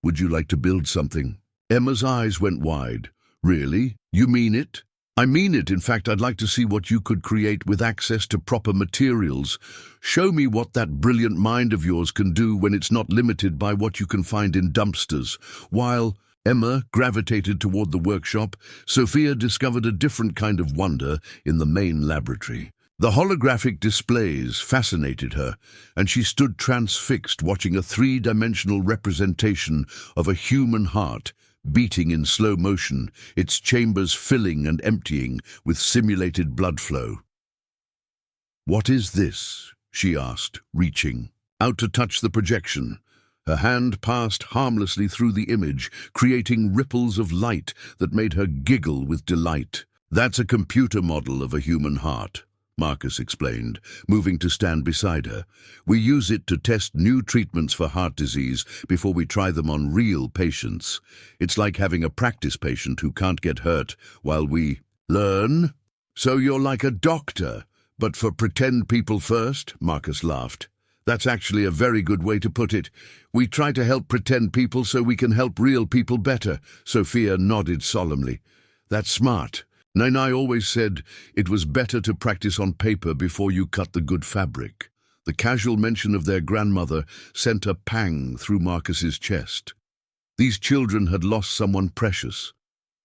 would you like to build something?" Emma's eyes went wide. "Really? You mean it?" "I mean it. In fact, I'd like to see what you could create with access to proper materials. Show me what that brilliant mind of yours can do when it's not limited by what you can find in dumpsters." While Emma gravitated toward the workshop, Sophia discovered a different kind of wonder in the main laboratory. The holographic displays fascinated her, and she stood transfixed watching a three-dimensional representation of a human heart beating in slow motion, its chambers filling and emptying with simulated blood flow. "What is this?" she asked, reaching out to touch the projection. Her hand passed harmlessly through the image, creating ripples of light that made her giggle with delight. "That's a computer model of a human heart," Marcus explained, moving to stand beside her. "We use it to test new treatments for heart disease before we try them on real patients. It's like having a practice patient who can't get hurt while we learn." "So you're like a doctor, but for pretend people first?" Marcus laughed. "That's actually a very good way to put it. We try to help pretend people so we can help real people better." Sophia nodded solemnly. "That's smart. Nai always said it was better to practice on paper before you cut the good fabric." The casual mention of their grandmother sent a pang through Marcus's chest. These children had lost someone precious,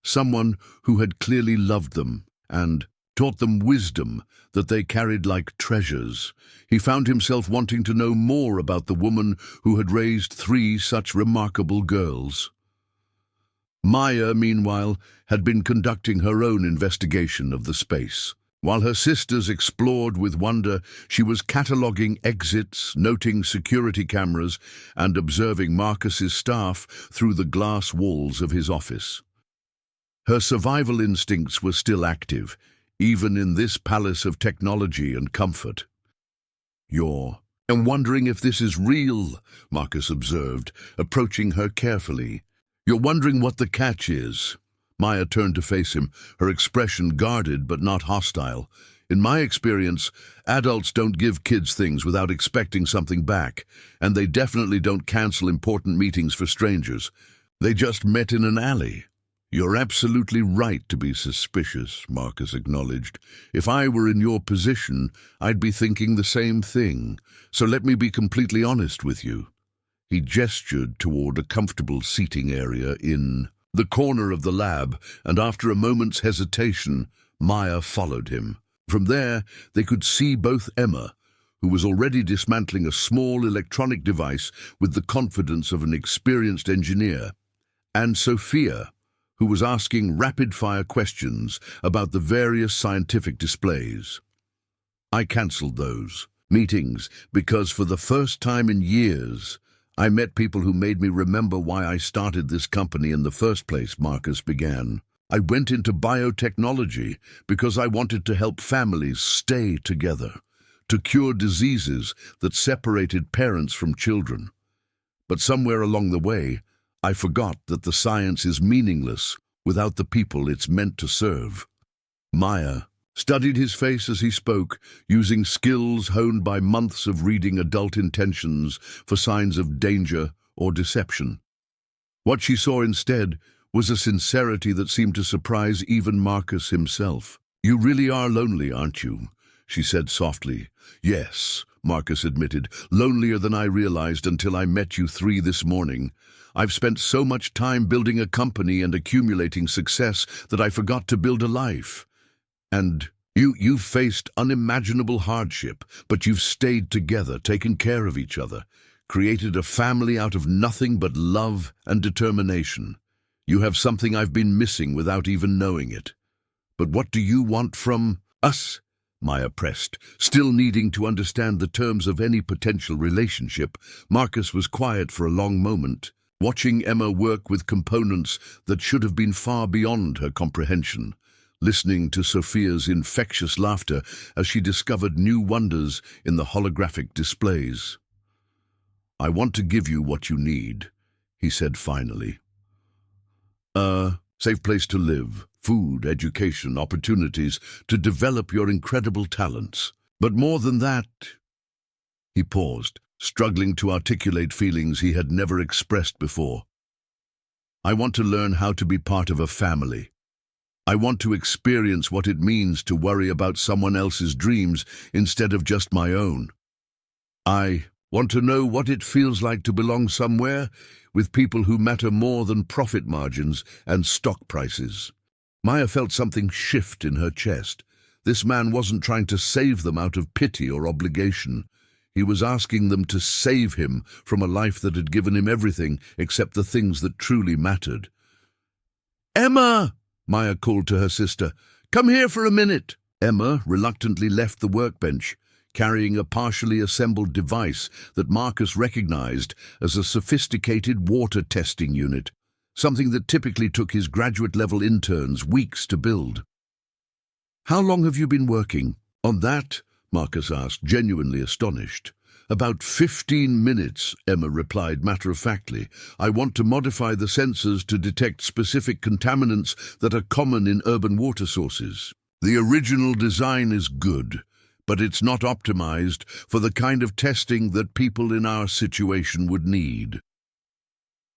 someone who had clearly loved them and taught them wisdom that they carried like treasures. He found himself wanting to know more about the woman who had raised three such remarkable girls. Maya, meanwhile, had been conducting her own investigation of the space. While her sisters explored with wonder, she was cataloguing exits, noting security cameras, and observing Marcus's staff through the glass walls of his office. Her survival instincts were still active, even in this palace of technology and comfort. "I'm wondering if this is real," Marcus observed, approaching her carefully. "You're wondering what the catch is." Maya turned to face him, her expression guarded but not hostile. "In my experience, adults don't give kids things without expecting something back, and they definitely don't cancel important meetings for strangers. They just met in an alley." "You're absolutely right to be suspicious," Marcus acknowledged. "If I were in your position, I'd be thinking the same thing. So let me be completely honest with you." He gestured toward a comfortable seating area in the corner of the lab, and after a moment's hesitation, Maya followed him. From there, they could see both Emma, who was already dismantling a small electronic device with the confidence of an experienced engineer, and Sophia, who was asking rapid-fire questions about the various scientific displays. I cancelled those meetings because for the first time in years, I met people who made me remember why I started this company in the first place, Marcus began. I went into biotechnology because I wanted to help families stay together, to cure diseases that separated parents from children. But somewhere along the way, I forgot that the science is meaningless without the people it's meant to serve. Maya studied his face as he spoke, using skills honed by months of reading adult intentions for signs of danger or deception. What she saw instead was a sincerity that seemed to surprise even Marcus himself. "You really are lonely, aren't you?" she said softly. "Yes," Marcus admitted, "lonelier than I realized until I met you three this morning. I've spent so much time building a company and accumulating success that I forgot to build a life. And you've faced unimaginable hardship, but you've stayed together, taken care of each other, created a family out of nothing but love and determination. You have something I've been missing without even knowing it. But what do you want from us?" Maya pressed, still needing to understand the terms of any potential relationship. Marcus was quiet for a long moment, watching Emma work with components that should have been far beyond her comprehension, listening to Sophia's infectious laughter as she discovered new wonders in the holographic displays. "I want to give you what you need," he said finally. Safe place to live, food, education, opportunities to develop your incredible talents. But more than that..." He paused, struggling to articulate feelings he had never expressed before. "I want to learn how to be part of a family. I want to experience what it means to worry about someone else's dreams instead of just my own. I want to know what it feels like to belong somewhere with people who matter more than profit margins and stock prices." Maya felt something shift in her chest. This man wasn't trying to save them out of pity or obligation. He was asking them to save him from a life that had given him everything except the things that truly mattered. "Emma!" Maya called to her sister. "Come here for a minute." Emma reluctantly left the workbench, carrying a partially assembled device that Marcus recognized as a sophisticated water testing unit, something that typically took his graduate-level interns weeks to build. "How long have you been working on that?" Marcus asked, genuinely astonished. "About 15 minutes, Emma replied matter-of-factly. "I want to modify the sensors to detect specific contaminants that are common in urban water sources. The original design is good, but it's not optimized for the kind of testing that people in our situation would need."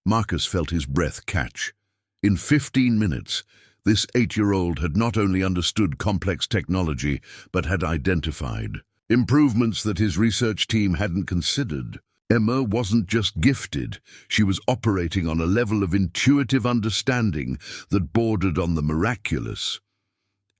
Marcus felt his breath catch. In 15 minutes, this 8-year-old had not only understood complex technology, but had identified improvements that his research team hadn't considered. Emma wasn't just gifted, she was operating on a level of intuitive understanding that bordered on the miraculous.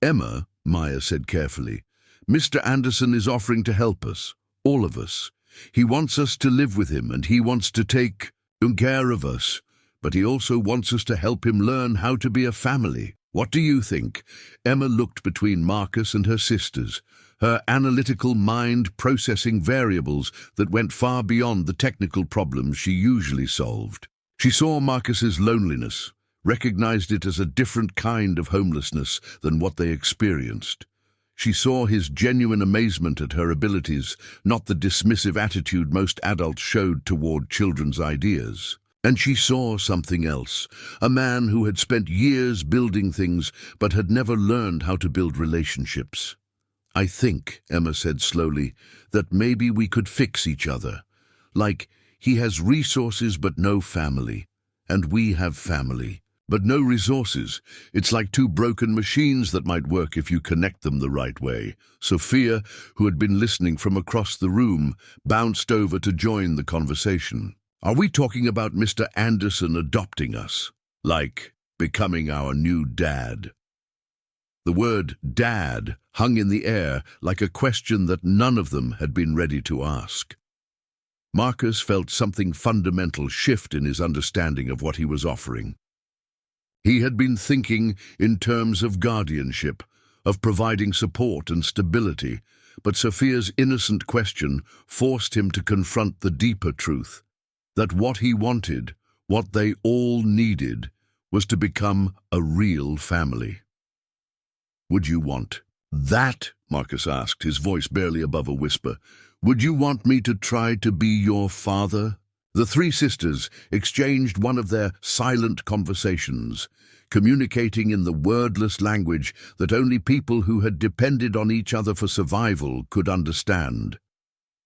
"Emma," Maya said carefully, "Mr. Anderson is offering to help us, all of us. He wants us to live with him and he wants to take care of us, but he also wants us to help him learn how to be a family. What do you think?" Emma looked between Marcus and her sisters, her analytical mind processing variables that went far beyond the technical problems she usually solved. She saw Marcus's loneliness, recognized it as a different kind of homelessness than what they experienced. She saw his genuine amazement at her abilities, not the dismissive attitude most adults showed toward children's ideas. And she saw something else, a man who had spent years building things but had never learned how to build relationships. "I think," Emma said slowly, "that maybe we could fix each other. Like, he has resources but no family, and we have family, but no resources. It's like two broken machines that might work if you connect them the right way." Sophia, who had been listening from across the room, bounced over to join the conversation. "Are we talking about Mr. Anderson adopting us? Like, becoming our new dad?" The word "dad" hung in the air like a question that none of them had been ready to ask. Marcus felt something fundamental shift in his understanding of what he was offering. He had been thinking in terms of guardianship, of providing support and stability, but Sophia's innocent question forced him to confront the deeper truth, that what he wanted, what they all needed, was to become a real family. "Would you want that?" Marcus asked, his voice barely above a whisper. "Would you want me to try to be your father?" The three sisters exchanged one of their silent conversations, communicating in the wordless language that only people who had depended on each other for survival could understand.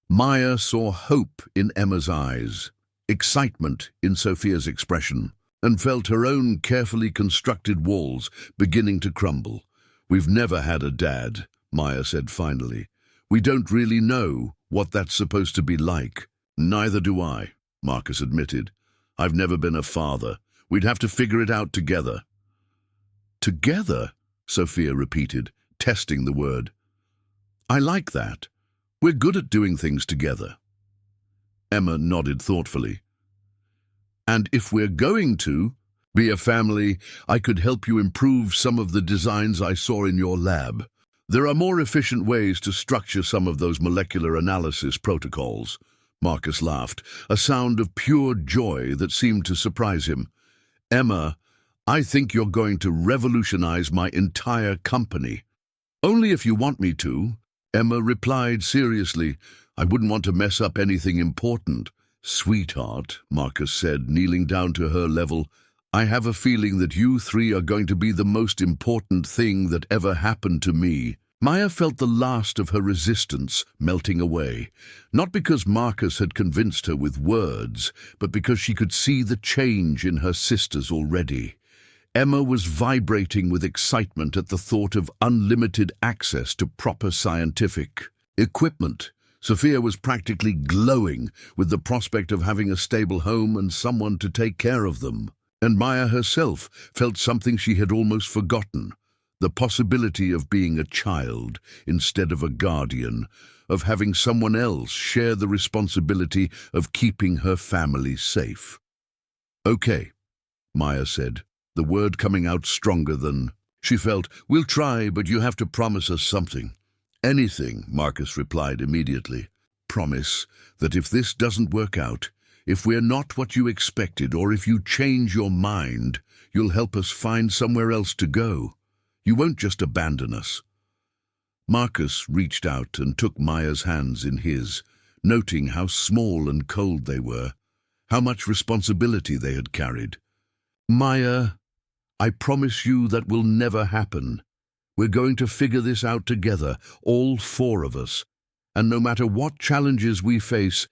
Maya saw hope in Emma's eyes, excitement in Sophia's expression, and felt her own carefully constructed walls beginning to crumble. "We've never had a dad," Maya said finally. "We don't really know what that's supposed to be like." "Neither do I," Marcus admitted. "I've never been a father. We'd have to figure it out together." "Together?" Sophia repeated, testing the word. "I like that. We're good at doing things together." Emma nodded thoughtfully. "And if we're going to be a family, I could help you improve some of the designs I saw in your lab. There are more efficient ways to structure some of those molecular analysis protocols." Marcus laughed, a sound of pure joy that seemed to surprise him. "Emma, I think you're going to revolutionize my entire company." "Only if you want me to," Emma replied seriously. "I wouldn't want to mess up anything important." "Sweetheart," Marcus said, kneeling down to her level, "I have a feeling that you three are going to be the most important thing that ever happened to me." Maya felt the last of her resistance melting away, not because Marcus had convinced her with words, but because she could see the change in her sisters already. Emma was vibrating with excitement at the thought of unlimited access to proper scientific equipment. Sophia was practically glowing with the prospect of having a stable home and someone to take care of them. And Maya herself felt something she had almost forgotten, the possibility of being a child instead of a guardian, of having someone else share the responsibility of keeping her family safe. "Okay," Maya said, the word coming out stronger than she felt. "We'll try, but you have to promise us something." "Anything," Marcus replied immediately. "Promise that if this doesn't work out, if we're not what you expected, or if you change your mind, you'll help us find somewhere else to go. You won't just abandon us." Marcus reached out and took Maya's hands in his, noting how small and cold they were, how much responsibility they had carried. "Maya, I promise you that will never happen. We're going to figure this out together, all four of us, and no matter what challenges we face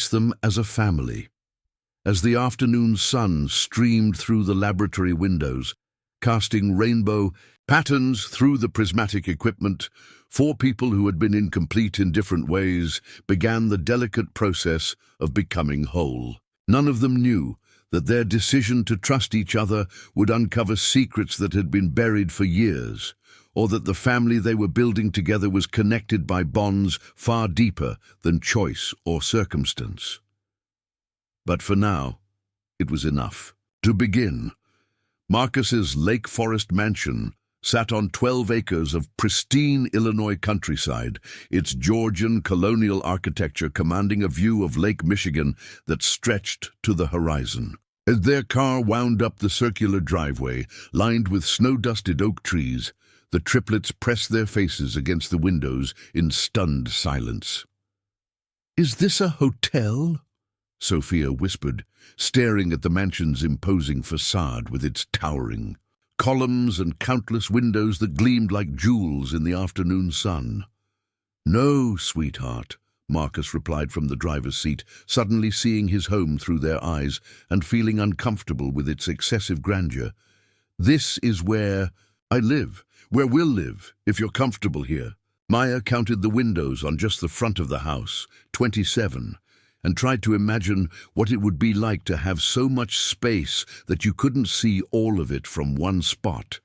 them as a family." As the afternoon sun streamed through the laboratory windows, casting rainbow patterns through the prismatic equipment, four people who had been incomplete in different ways began the delicate process of becoming whole. None of them knew that their decision to trust each other would uncover secrets that had been buried for years, or that the family they were building together was connected by bonds far deeper than choice or circumstance. But for now, it was enough. To begin, Marcus's Lake Forest mansion sat on 12 acres of pristine Illinois countryside, its Georgian colonial architecture commanding a view of Lake Michigan that stretched to the horizon. As their car wound up the circular driveway, lined with snow-dusted oak trees, The triplets pressed their faces against the windows in stunned silence. "Is this a hotel?" Sophia whispered, staring at the mansion's imposing facade with its towering columns and countless windows that gleamed like jewels in the afternoon sun. "No, sweetheart," Marcus replied from the driver's seat, suddenly seeing his home through their eyes and feeling uncomfortable with its excessive grandeur. "This is where I live, where we'll live, if you're comfortable here." Maya counted the windows on just the front of the house, 27, and tried to imagine what it would be like to have so much space that you couldn't see all of it from one spot.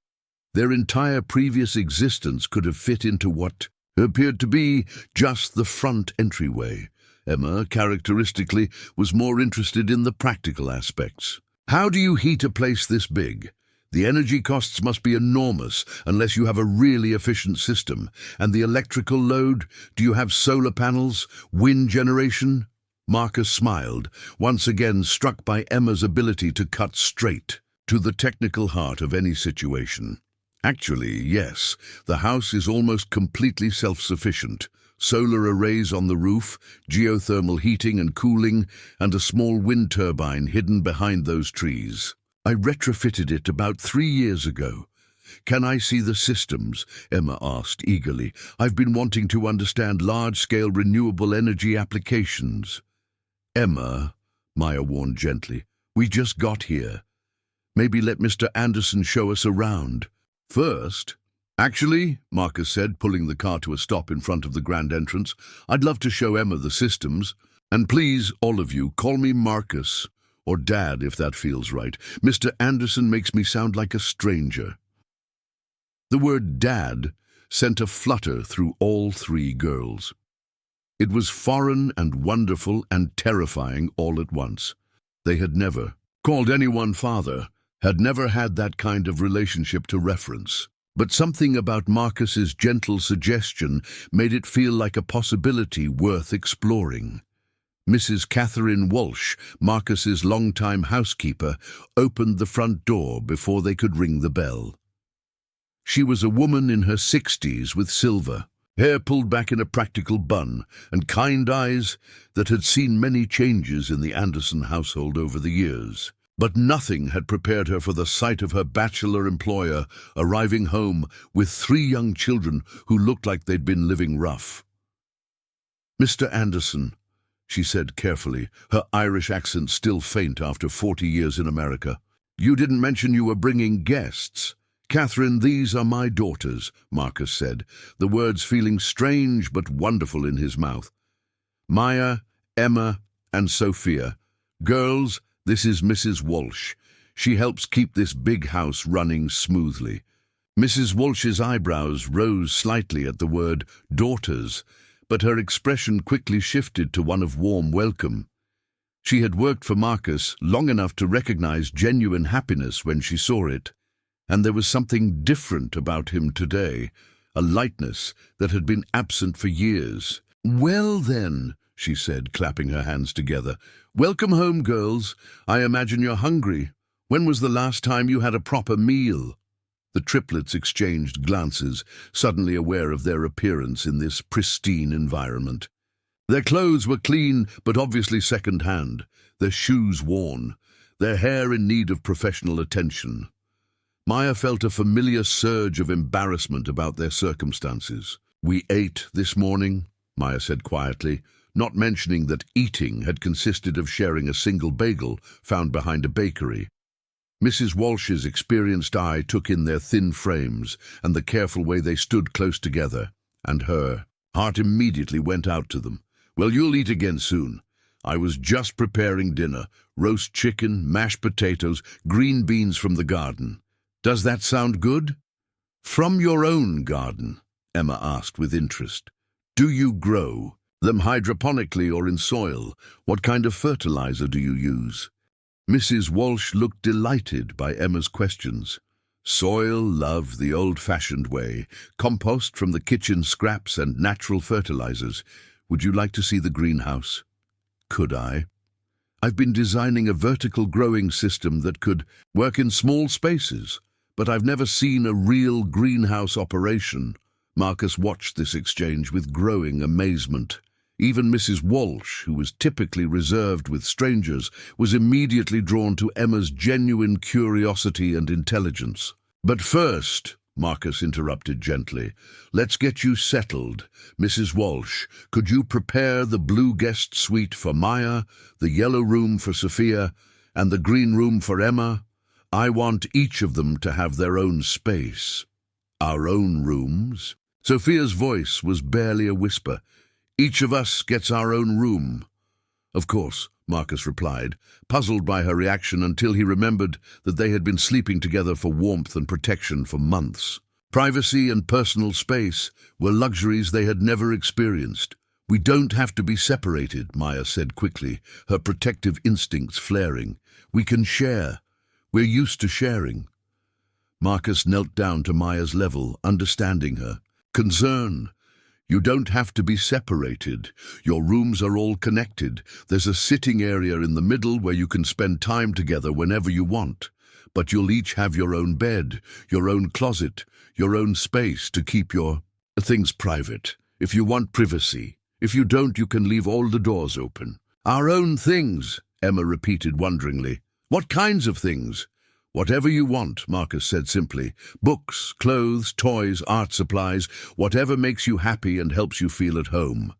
Their entire previous existence could have fit into what appeared to be just the front entryway. Emma, characteristically, was more interested in the practical aspects. "How do you heat a place this big? The energy costs must be enormous unless you have a really efficient system. And the electrical load? Do you have solar panels? Wind generation?" Marcus smiled, once again struck by Emma's ability to cut straight to the technical heart of any situation. "Actually, yes, the house is almost completely self-sufficient. Solar arrays on the roof, geothermal heating and cooling, and a small wind turbine hidden behind those trees. I retrofitted it about 3 years ago." "Can I see the systems?" Emma asked eagerly. "I've been wanting to understand large-scale renewable energy applications." "Emma," Maya warned gently, "we just got here. Maybe let Mr. Anderson show us around first." "Actually," Marcus said, pulling the car to a stop in front of the grand entrance, "I'd love to show Emma the systems. And please, all of you, call me Marcus, or Dad if that feels right. Mr. Anderson makes me sound like a stranger." The word Dad sent a flutter through all 3 girls. It was foreign and wonderful and terrifying all at once. They had never called anyone father, had never had that kind of relationship to reference. But something about Marcus's gentle suggestion made it feel like a possibility worth exploring. Mrs. Catherine Walsh, Marcus's longtime housekeeper, opened the front door before they could ring the bell. She was a woman in her 60s with silver hair pulled back in a practical bun, and kind eyes that had seen many changes in the Anderson household over the years. But nothing had prepared her for the sight of her bachelor employer arriving home with 3 young children who looked like they'd been living rough. "Mr. Anderson," she said carefully, her Irish accent still faint after 40 years in America, "you didn't mention you were bringing guests." "Catherine, these are my daughters," Marcus said, the words feeling strange but wonderful in his mouth. "Maya, Emma, and Sophia. Girls, this is Mrs. Walsh. She helps keep this big house running smoothly." Mrs. Walsh's eyebrows rose slightly at the word daughters, but her expression quickly shifted to one of warm welcome. She had worked for Marcus long enough to recognize genuine happiness when she saw it. And there was something different about him today, a lightness that had been absent for years. "Well then," she said, clapping her hands together. "Welcome home, girls. I imagine you're hungry. When was the last time you had a proper meal?" The triplets exchanged glances, suddenly aware of their appearance in this pristine environment. Their clothes were clean, but obviously second-hand, their shoes worn, their hair in need of professional attention. Maya felt a familiar surge of embarrassment about their circumstances. "We ate this morning," Maya said quietly, not mentioning that eating had consisted of sharing a single bagel found behind a bakery. Mrs. Walsh's experienced eye took in their thin frames and the careful way they stood close together, and her heart immediately went out to them. "Well, you'll eat again soon. I was just preparing dinner, roast chicken, mashed potatoes, green beans from the garden. Does that sound good?" "From your own garden?" Emma asked with interest. "Do you grow them hydroponically or in soil? What kind of fertilizer do you use?" Mrs. Walsh looked delighted by Emma's questions. "Soil, love, the old-fashioned way. Compost from the kitchen scraps and natural fertilizers. Would you like to see the greenhouse?" "Could I?" "I've been designing a vertical growing system that could work in small spaces. but I've never seen a real greenhouse operation." Marcus watched this exchange with growing amazement. Even Mrs. Walsh, who was typically reserved with strangers, was immediately drawn to Emma's genuine curiosity and intelligence. "But first," Marcus interrupted gently, "let's get you settled. Mrs. Walsh, could you prepare the blue guest suite for Maya, the yellow room for Sophia, and the green room for Emma? I want each of them to have their own space." "Our own rooms?" Sophia's voice was barely a whisper. "Each of us gets our own room." "Of course," Marcus replied, puzzled by her reaction until he remembered that they had been sleeping together for warmth and protection for months. Privacy and personal space were luxuries they had never experienced. "We don't have to be separated," Maya said quickly, her protective instincts flaring. "We can share. We're used to sharing." Marcus knelt down to Maya's level, understanding her. "Concern. You don't have to be separated. Your rooms are all connected. There's a sitting area in the middle where you can spend time together whenever you want. But you'll each have your own bed, your own closet, your own space to keep your things private. If you want privacy. If you don't, you can leave all the doors open." "Our own things," Emma repeated wonderingly. "What kinds of things?" "Whatever you want," Marcus said simply. "Books, clothes, toys, art supplies, whatever makes you happy and helps you feel at home."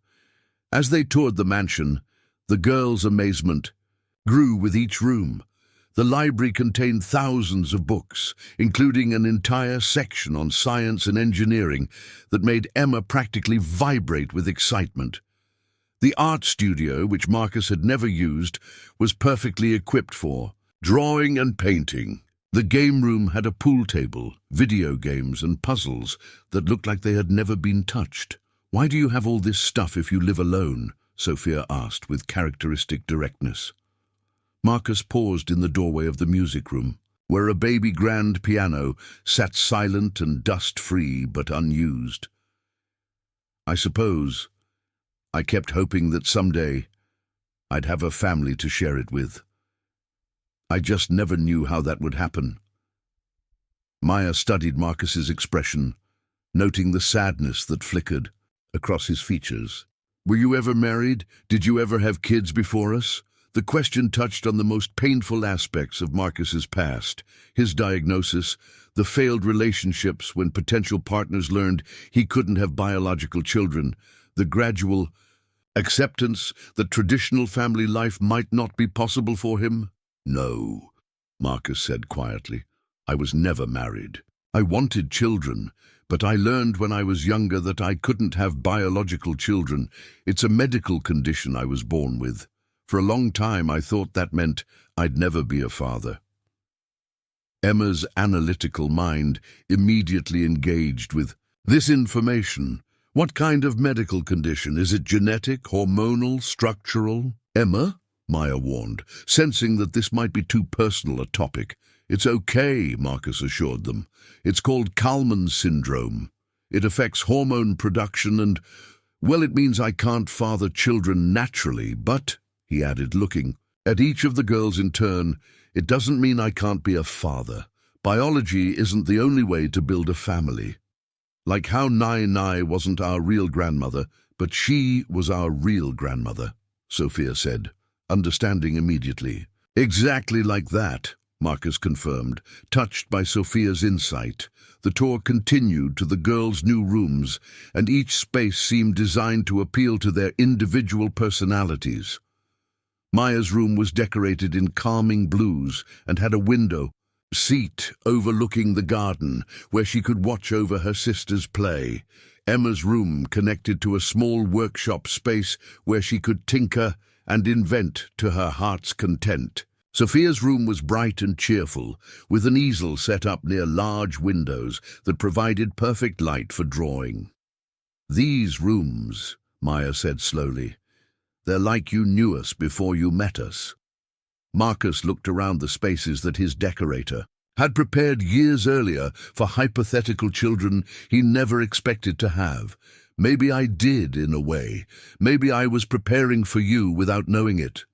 As they toured the mansion, the girls' amazement grew with each room. The library contained thousands of books, including an entire section on science and engineering that made Emma practically vibrate with excitement. The art studio, which Marcus had never used, was perfectly equipped for drawing and painting. The game room had a pool table, video games and puzzles that looked like they had never been touched. "Why do you have all this stuff if you live alone?" Sophia asked with characteristic directness. Marcus paused in the doorway of the music room, where a baby grand piano sat silent and dust-free but unused. "I suppose I kept hoping that someday I'd have a family to share it with. I just never knew how that would happen." Maya studied Marcus's expression, noting the sadness that flickered across his features. "Were you ever married? Did you ever have kids before us?" The question touched on the most painful aspects of Marcus's past, his diagnosis, the failed relationships when potential partners learned he couldn't have biological children, the gradual acceptance that traditional family life might not be possible for him. "No," Marcus said quietly. "I was never married. I wanted children, but I learned when I was younger that I couldn't have biological children. It's a medical condition I was born with. For a long time I thought that meant I'd never be a father." Emma's analytical mind immediately engaged with this information. "What kind of medical condition? Is it genetic, hormonal, structural?" "Emma," Maya warned, sensing that this might be too personal a topic. "It's okay," Marcus assured them. "It's called Kalman syndrome. It affects hormone production and, well, it means I can't father children naturally, but," he added, looking at each of the girls in turn, "it doesn't mean I can't be a father. Biology isn't the only way to build a family. Like how Nai wasn't our real grandmother, but she was our real grandmother," Sophia said, understanding immediately. "Exactly like that," Marcus confirmed, touched by Sophia's insight. The tour continued to the girls' new rooms, and each space seemed designed to appeal to their individual personalities. Maya's room was decorated in calming blues and had a window seat overlooking the garden where she could watch over her sister's play. Emma's room connected to a small workshop space where she could tinker and invent to her heart's content. Sophia's room was bright and cheerful, with an easel set up near large windows that provided perfect light for drawing. "These rooms," Maya said slowly, "they're like you knew us before you met us." Marcus looked around the spaces that his decorator had prepared years earlier for hypothetical children he never expected to have. "Maybe I did, in a way. Maybe I was preparing for you without knowing it."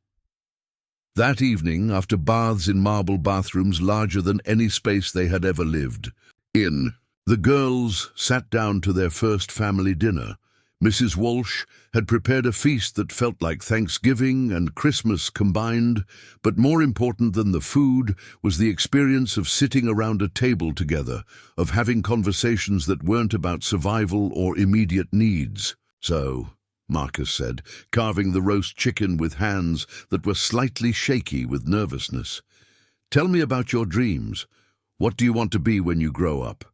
That evening, after baths in marble bathrooms larger than any space they had ever lived in, the girls sat down to their first family dinner. Mrs. Walsh had prepared a feast that felt like Thanksgiving and Christmas combined, but more important than the food was the experience of sitting around a table together, of having conversations that weren't about survival or immediate needs. "So," Marcus said, carving the roast chicken with hands that were slightly shaky with nervousness, "tell me about your dreams. What do you want to be when you grow up?"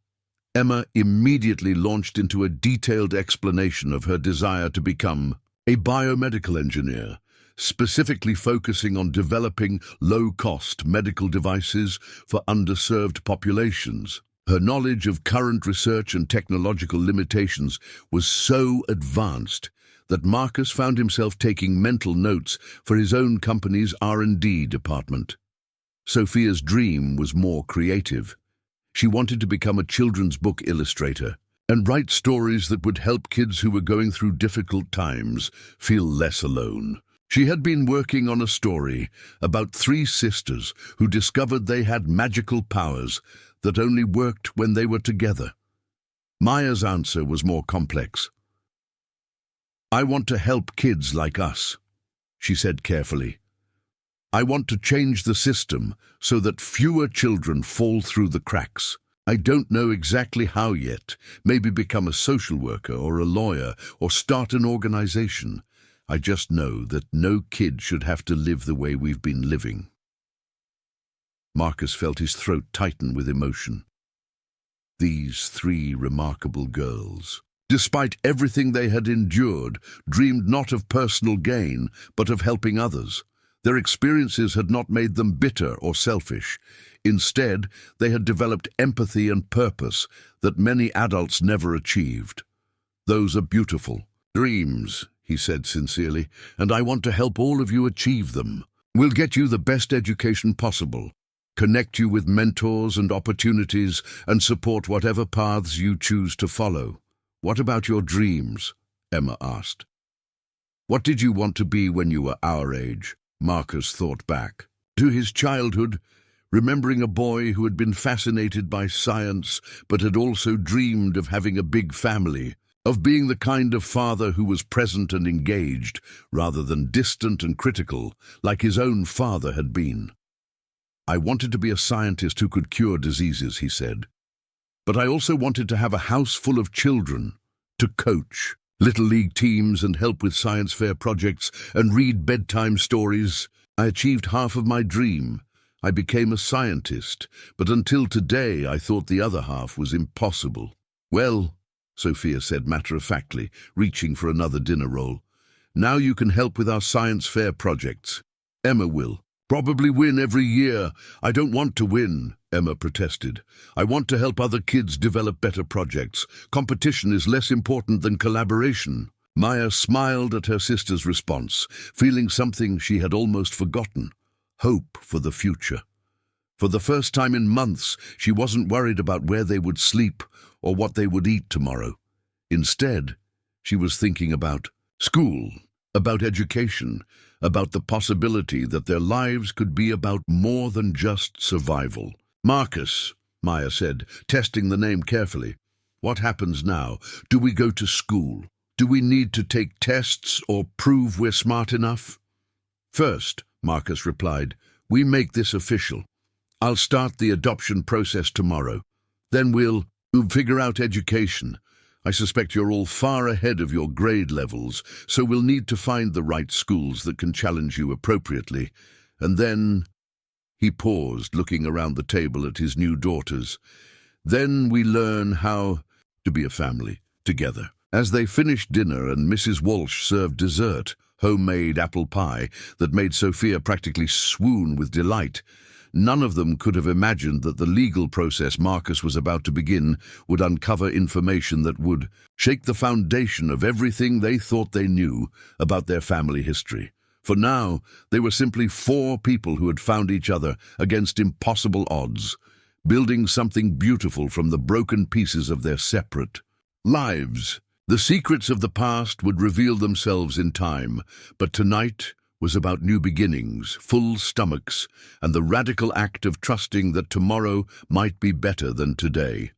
Emma immediately launched into a detailed explanation of her desire to become a biomedical engineer, specifically focusing on developing low-cost medical devices for underserved populations. Her knowledge of current research and technological limitations was so advanced that Marcus found himself taking mental notes for his own company's R&D department. Sophia's dream was more creative. She wanted to become a children's book illustrator and write stories that would help kids who were going through difficult times feel less alone. She had been working on a story about three sisters who discovered they had magical powers that only worked when they were together. Maya's answer was more complex. "I want to help kids like us," she said carefully. "I want to change the system so that fewer children fall through the cracks. I don't know exactly how yet. Maybe become a social worker or a lawyer or start an organization. I just know that no kid should have to live the way we've been living." Marcus felt his throat tighten with emotion. These three remarkable girls, despite everything they had endured, dreamed not of personal gain, but of helping others. Their experiences had not made them bitter or selfish. Instead, they had developed empathy and purpose that many adults never achieved. "Those are beautiful dreams," he said sincerely, "and I want to help all of you achieve them. We'll get you the best education possible, connect you with mentors and opportunities, and support whatever paths you choose to follow." "What about your dreams?" Emma asked. "What did you want to be when you were our age?" Marcus thought back to his childhood, remembering a boy who had been fascinated by science but had also dreamed of having a big family, of being the kind of father who was present and engaged rather than distant and critical, like his own father had been. "I wanted to be a scientist who could cure diseases," he said. "But I also wanted to have a house full of children, to coach Little League teams and help with science fair projects and read bedtime stories. I achieved half of my dream. I became a scientist, but until today I thought the other half was impossible." "Well," Sophia said matter-of-factly, reaching for another dinner roll, "now you can help with our science fair projects. Emma will probably win every year." "I don't want to win," Emma protested. "I want to help other kids develop better projects. Competition is less important than collaboration." Maya smiled at her sister's response, feeling something she had almost forgotten: hope for the future. For the first time in months, she wasn't worried about where they would sleep or what they would eat tomorrow. Instead, she was thinking about school, about education, about the possibility that their lives could be about more than just survival. "Marcus," Maya said, testing the name carefully, "what happens now? Do we go to school? Do we need to take tests or prove we're smart enough?" "First," Marcus replied, "we make this official. I'll start the adoption process tomorrow. Then we'll figure out education. I suspect you're all far ahead of your grade levels, so we'll need to find the right schools that can challenge you appropriately. And then—" He paused, looking around the table at his new daughters. "Then we learn how to be a family together." As they finished dinner and Mrs. Walsh served dessert, homemade apple pie that made Sophia practically swoon with delight, none of them could have imagined that the legal process Marcus was about to begin would uncover information that would shake the foundation of everything they thought they knew about their family history. For now, they were simply four people who had found each other against impossible odds, building something beautiful from the broken pieces of their separate lives. The secrets of the past would reveal themselves in time, but tonight was about new beginnings, full stomachs, and the radical act of trusting that tomorrow might be better than today.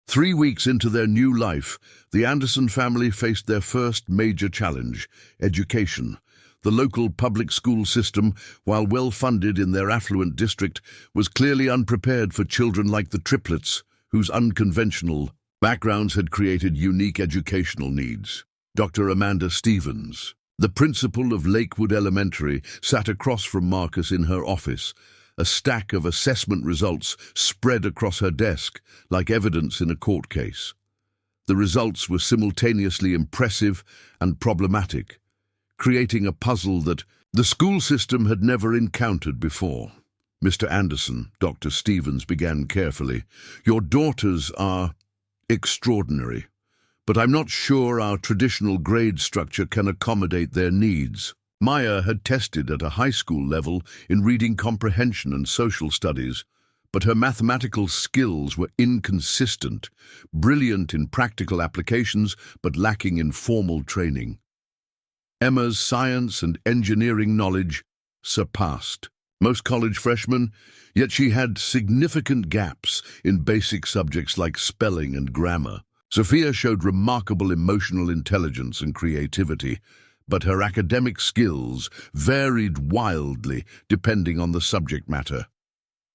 3 weeks into their new life, the Anderson family faced their first major challenge: education. The local public school system, while well-funded in their affluent district, was clearly unprepared for children like the triplets, whose unconventional backgrounds had created unique educational needs. Dr. Amanda Stevens, the principal of Lakewood Elementary, sat across from Marcus in her office, a stack of assessment results spread across her desk like evidence in a court case. The results were simultaneously impressive and problematic, creating a puzzle that the school system had never encountered before. Mr. Anderson, Dr. Stevens began carefully, "Your daughters are extraordinary, but I'm not sure our traditional grade structure can accommodate their needs." Maya had tested at a high school level in reading comprehension and social studies, but her mathematical skills were inconsistent, brilliant in practical applications but lacking in formal training. Emma's science and engineering knowledge surpassed most college freshmen, yet she had significant gaps in basic subjects like spelling and grammar. Sophia showed remarkable emotional intelligence and creativity, but her academic skills varied wildly depending on the subject matter.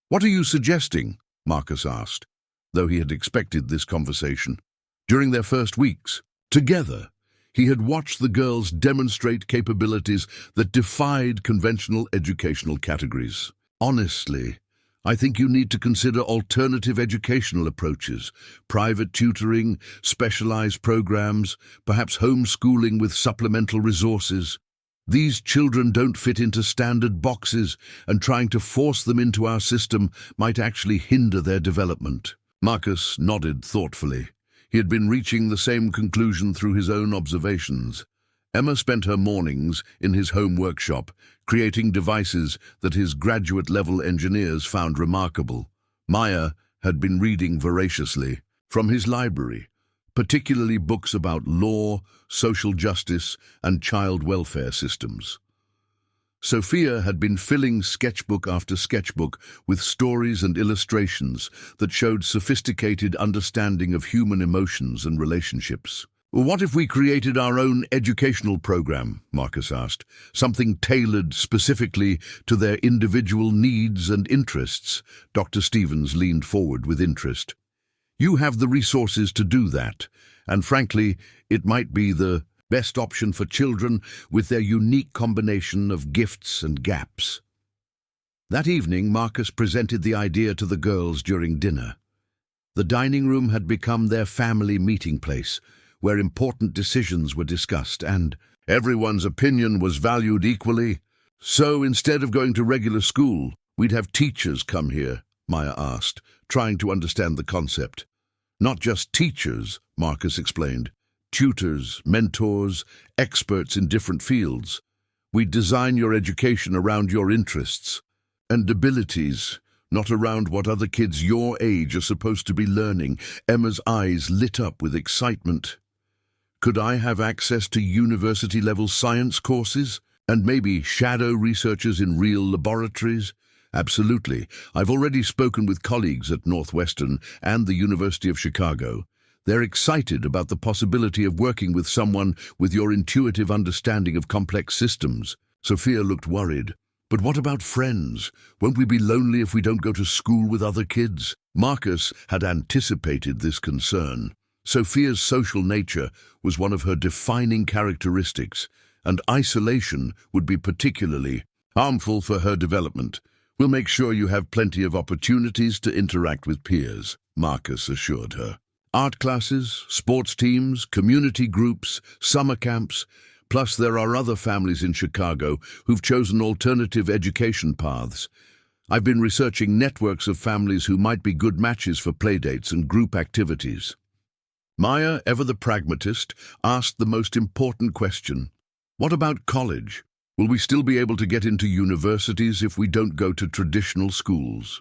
"What are you suggesting?" Marcus asked, though he had expected this conversation. During their first weeks together, he had watched the girls demonstrate capabilities that defied conventional educational categories. "Honestly, I think you need to consider alternative educational approaches, private tutoring, specialized programs, perhaps homeschooling with supplemental resources. These children don't fit into standard boxes, and trying to force them into our system might actually hinder their development." Marcus nodded thoughtfully. He had been reaching the same conclusion through his own observations. Emma spent her mornings in his home workshop, creating devices that his graduate-level engineers found remarkable. Maya had been reading voraciously from his library, particularly books about law, social justice, and child welfare systems. Sophia had been filling sketchbook after sketchbook with stories and illustrations that showed sophisticated understanding of human emotions and relationships. "What if we created our own educational program?" Marcus asked. "Something tailored specifically to their individual needs and interests." Dr. Stevens leaned forward with interest. "You have the resources to do that, and frankly, it might be the best option for children with their unique combination of gifts and gaps." That evening, Marcus presented the idea to the girls during dinner. The dining room had become their family meeting place, where important decisions were discussed, and everyone's opinion was valued equally. "So instead of going to regular school, we'd have teachers come here?" Maya asked, trying to understand the concept. "Not just teachers," Marcus explained. "Tutors, mentors, experts in different fields. We design your education around your interests and abilities, not around what other kids your age are supposed to be learning." Emma's eyes lit up with excitement. "Could I have access to university-level science courses and maybe shadow researchers in real laboratories?" "Absolutely. I've already spoken with colleagues at Northwestern and the University of Chicago. They're excited about the possibility of working with someone with your intuitive understanding of complex systems." Sophia looked worried. "But what about friends? Won't we be lonely if we don't go to school with other kids?" Marcus had anticipated this concern. Sophia's social nature was one of her defining characteristics, and isolation would be particularly harmful for her development. "We'll make sure you have plenty of opportunities to interact with peers," Marcus assured her. "Art classes, sports teams, community groups, summer camps, plus there are other families in Chicago who've chosen alternative education paths. I've been researching networks of families who might be good matches for playdates and group activities." Maya, ever the pragmatist, asked the most important question. "What about college? Will we still be able to get into universities if we don't go to traditional schools?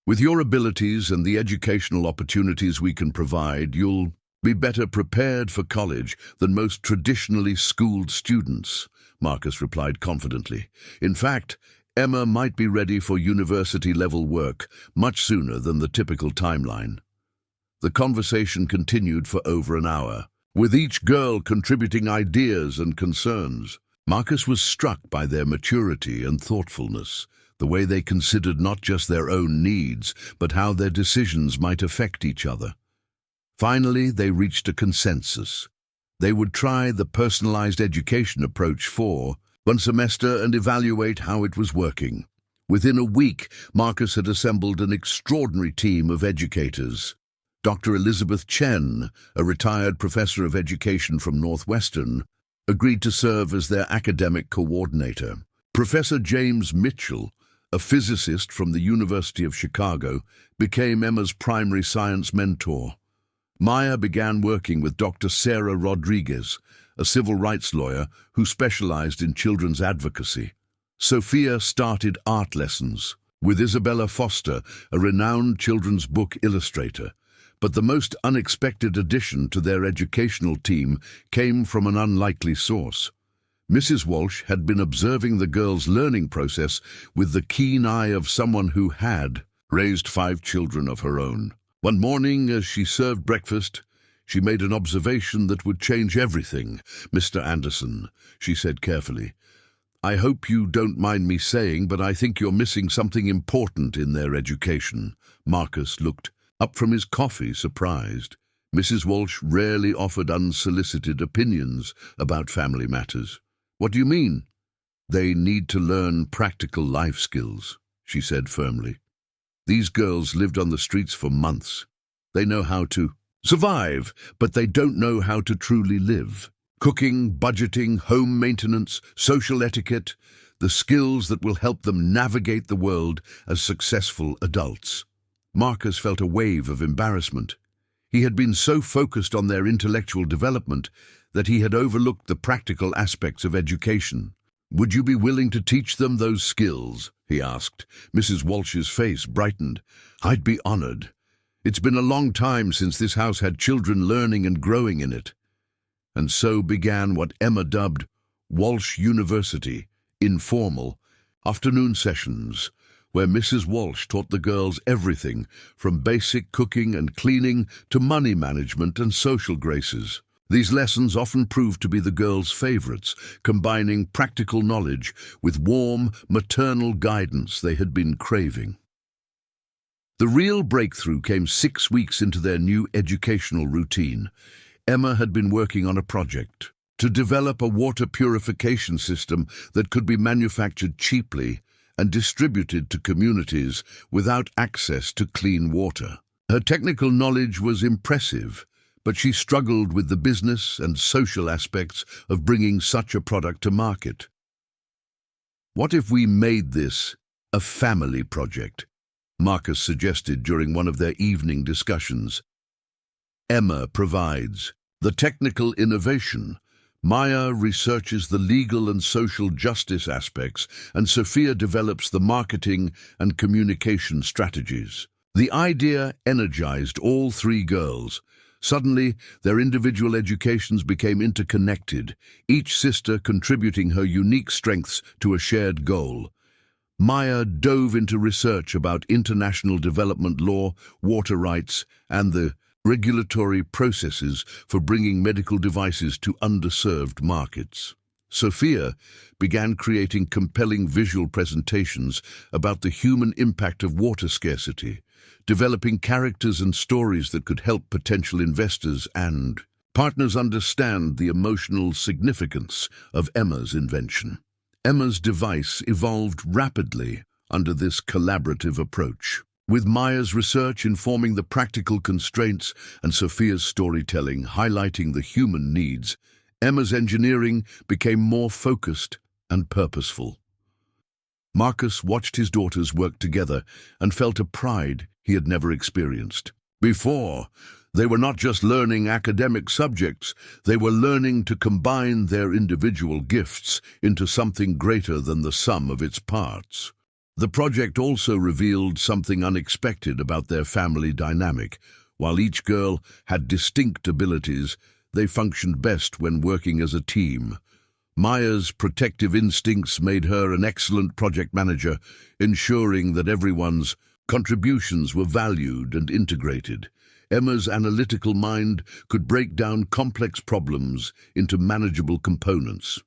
With your abilities and the educational opportunities we can provide, you'll Be better prepared for college than most traditionally schooled students, Marcus replied confidently. In fact, Emma might be ready for university-level work much sooner than the typical timeline. The conversation continued for over an hour, with each girl contributing ideas and concerns. Marcus was struck by their maturity and thoughtfulness, the way they considered not just their own needs, but how their decisions might affect each other. Finally, they reached a consensus. They would try the personalized education approach for one semester and evaluate how it was working. Within a week, Marcus had assembled an extraordinary team of educators. Dr. Elizabeth Chen, a retired professor of education from Northwestern, agreed to serve as their academic coordinator. Professor James Mitchell, a physicist from the University of Chicago, became Emma's primary science mentor. Maya began working with Dr. Sarah Rodriguez, a civil rights lawyer who specialized in children's advocacy. Sophia started art lessons with Isabella Foster, a renowned children's book illustrator. But the most unexpected addition to their educational team came from an unlikely source. Mrs. Walsh had been observing the girls' learning process with the keen eye of someone who had raised 5 children of her own. One morning, as she served breakfast, she made an observation that would change everything. "Mr. Anderson," she said carefully, "I hope you don't mind me saying, but I think you're missing something important in their education." Marcus looked up from his coffee, surprised. Mrs. Walsh rarely offered unsolicited opinions about family matters. "What do you mean?" "They need to learn practical life skills," she said firmly. "These girls lived on the streets for months. They know how to survive, but they don't know how to truly live. Cooking, budgeting, home maintenance, social etiquette, the skills that will help them navigate the world as successful adults." Marcus felt a wave of embarrassment. He had been so focused on their intellectual development that he had overlooked the practical aspects of education. "Would you be willing to teach them those skills?" he asked. Mrs. Walsh's face brightened. "I'd be honored. It's been a long time since this house had children learning and growing in it." And so began what Emma dubbed Walsh University, informal, afternoon sessions, where Mrs. Walsh taught the girls everything from basic cooking and cleaning to money management and social graces. These lessons often proved to be the girls' favorites, combining practical knowledge with warm, maternal guidance they had been craving. The real breakthrough came 6 weeks into their new educational routine. Emma had been working on a project to develop a water purification system that could be manufactured cheaply and distributed to communities without access to clean water. Her technical knowledge was impressive, but she struggled with the business and social aspects of bringing such a product to market. "What if we made this a family project?" Marcus suggested during one of their evening discussions. "Emma provides the technical innovation, Maya researches the legal and social justice aspects, and Sophia develops the marketing and communication strategies." The idea energized all 3 girls. Suddenly, their individual educations became interconnected, each sister contributing her unique strengths to a shared goal. Maya dove into research about international development law, water rights, and the regulatory processes for bringing medical devices to underserved markets. Sophia began creating compelling visual presentations about the human impact of water scarcity, developing characters and stories that could help potential investors and partners understand the emotional significance of Emma's invention. Emma's device evolved rapidly under this collaborative approach, with Maya's research informing the practical constraints and Sophia's storytelling highlighting the human needs. Emma's engineering became more focused and purposeful. Marcus watched his daughters work together and felt a pride he had never experienced. Before, they were not just learning academic subjects, they were learning to combine their individual gifts into something greater than the sum of its parts. The project also revealed something unexpected about their family dynamic. While each girl had distinct abilities, they functioned best when working as a team. Maya's protective instincts made her an excellent project manager, ensuring that everyone's contributions were valued and integrated. Emma's analytical mind could break down complex problems into manageable components.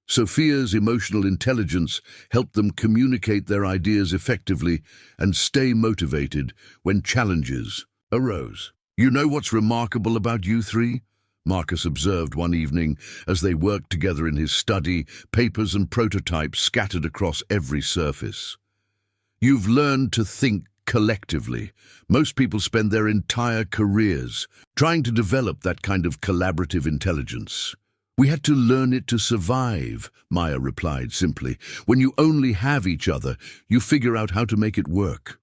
Sophia's emotional intelligence helped them communicate their ideas effectively and stay motivated when challenges arose. "You know what's remarkable about you three?" Marcus observed one evening as they worked together in his study, papers and prototypes scattered across every surface. "You've learned to think collectively. Most people spend their entire careers trying to develop that kind of collaborative intelligence." "We had to learn it to survive," Maya replied simply. "When you only have each other, you figure out how to make it work."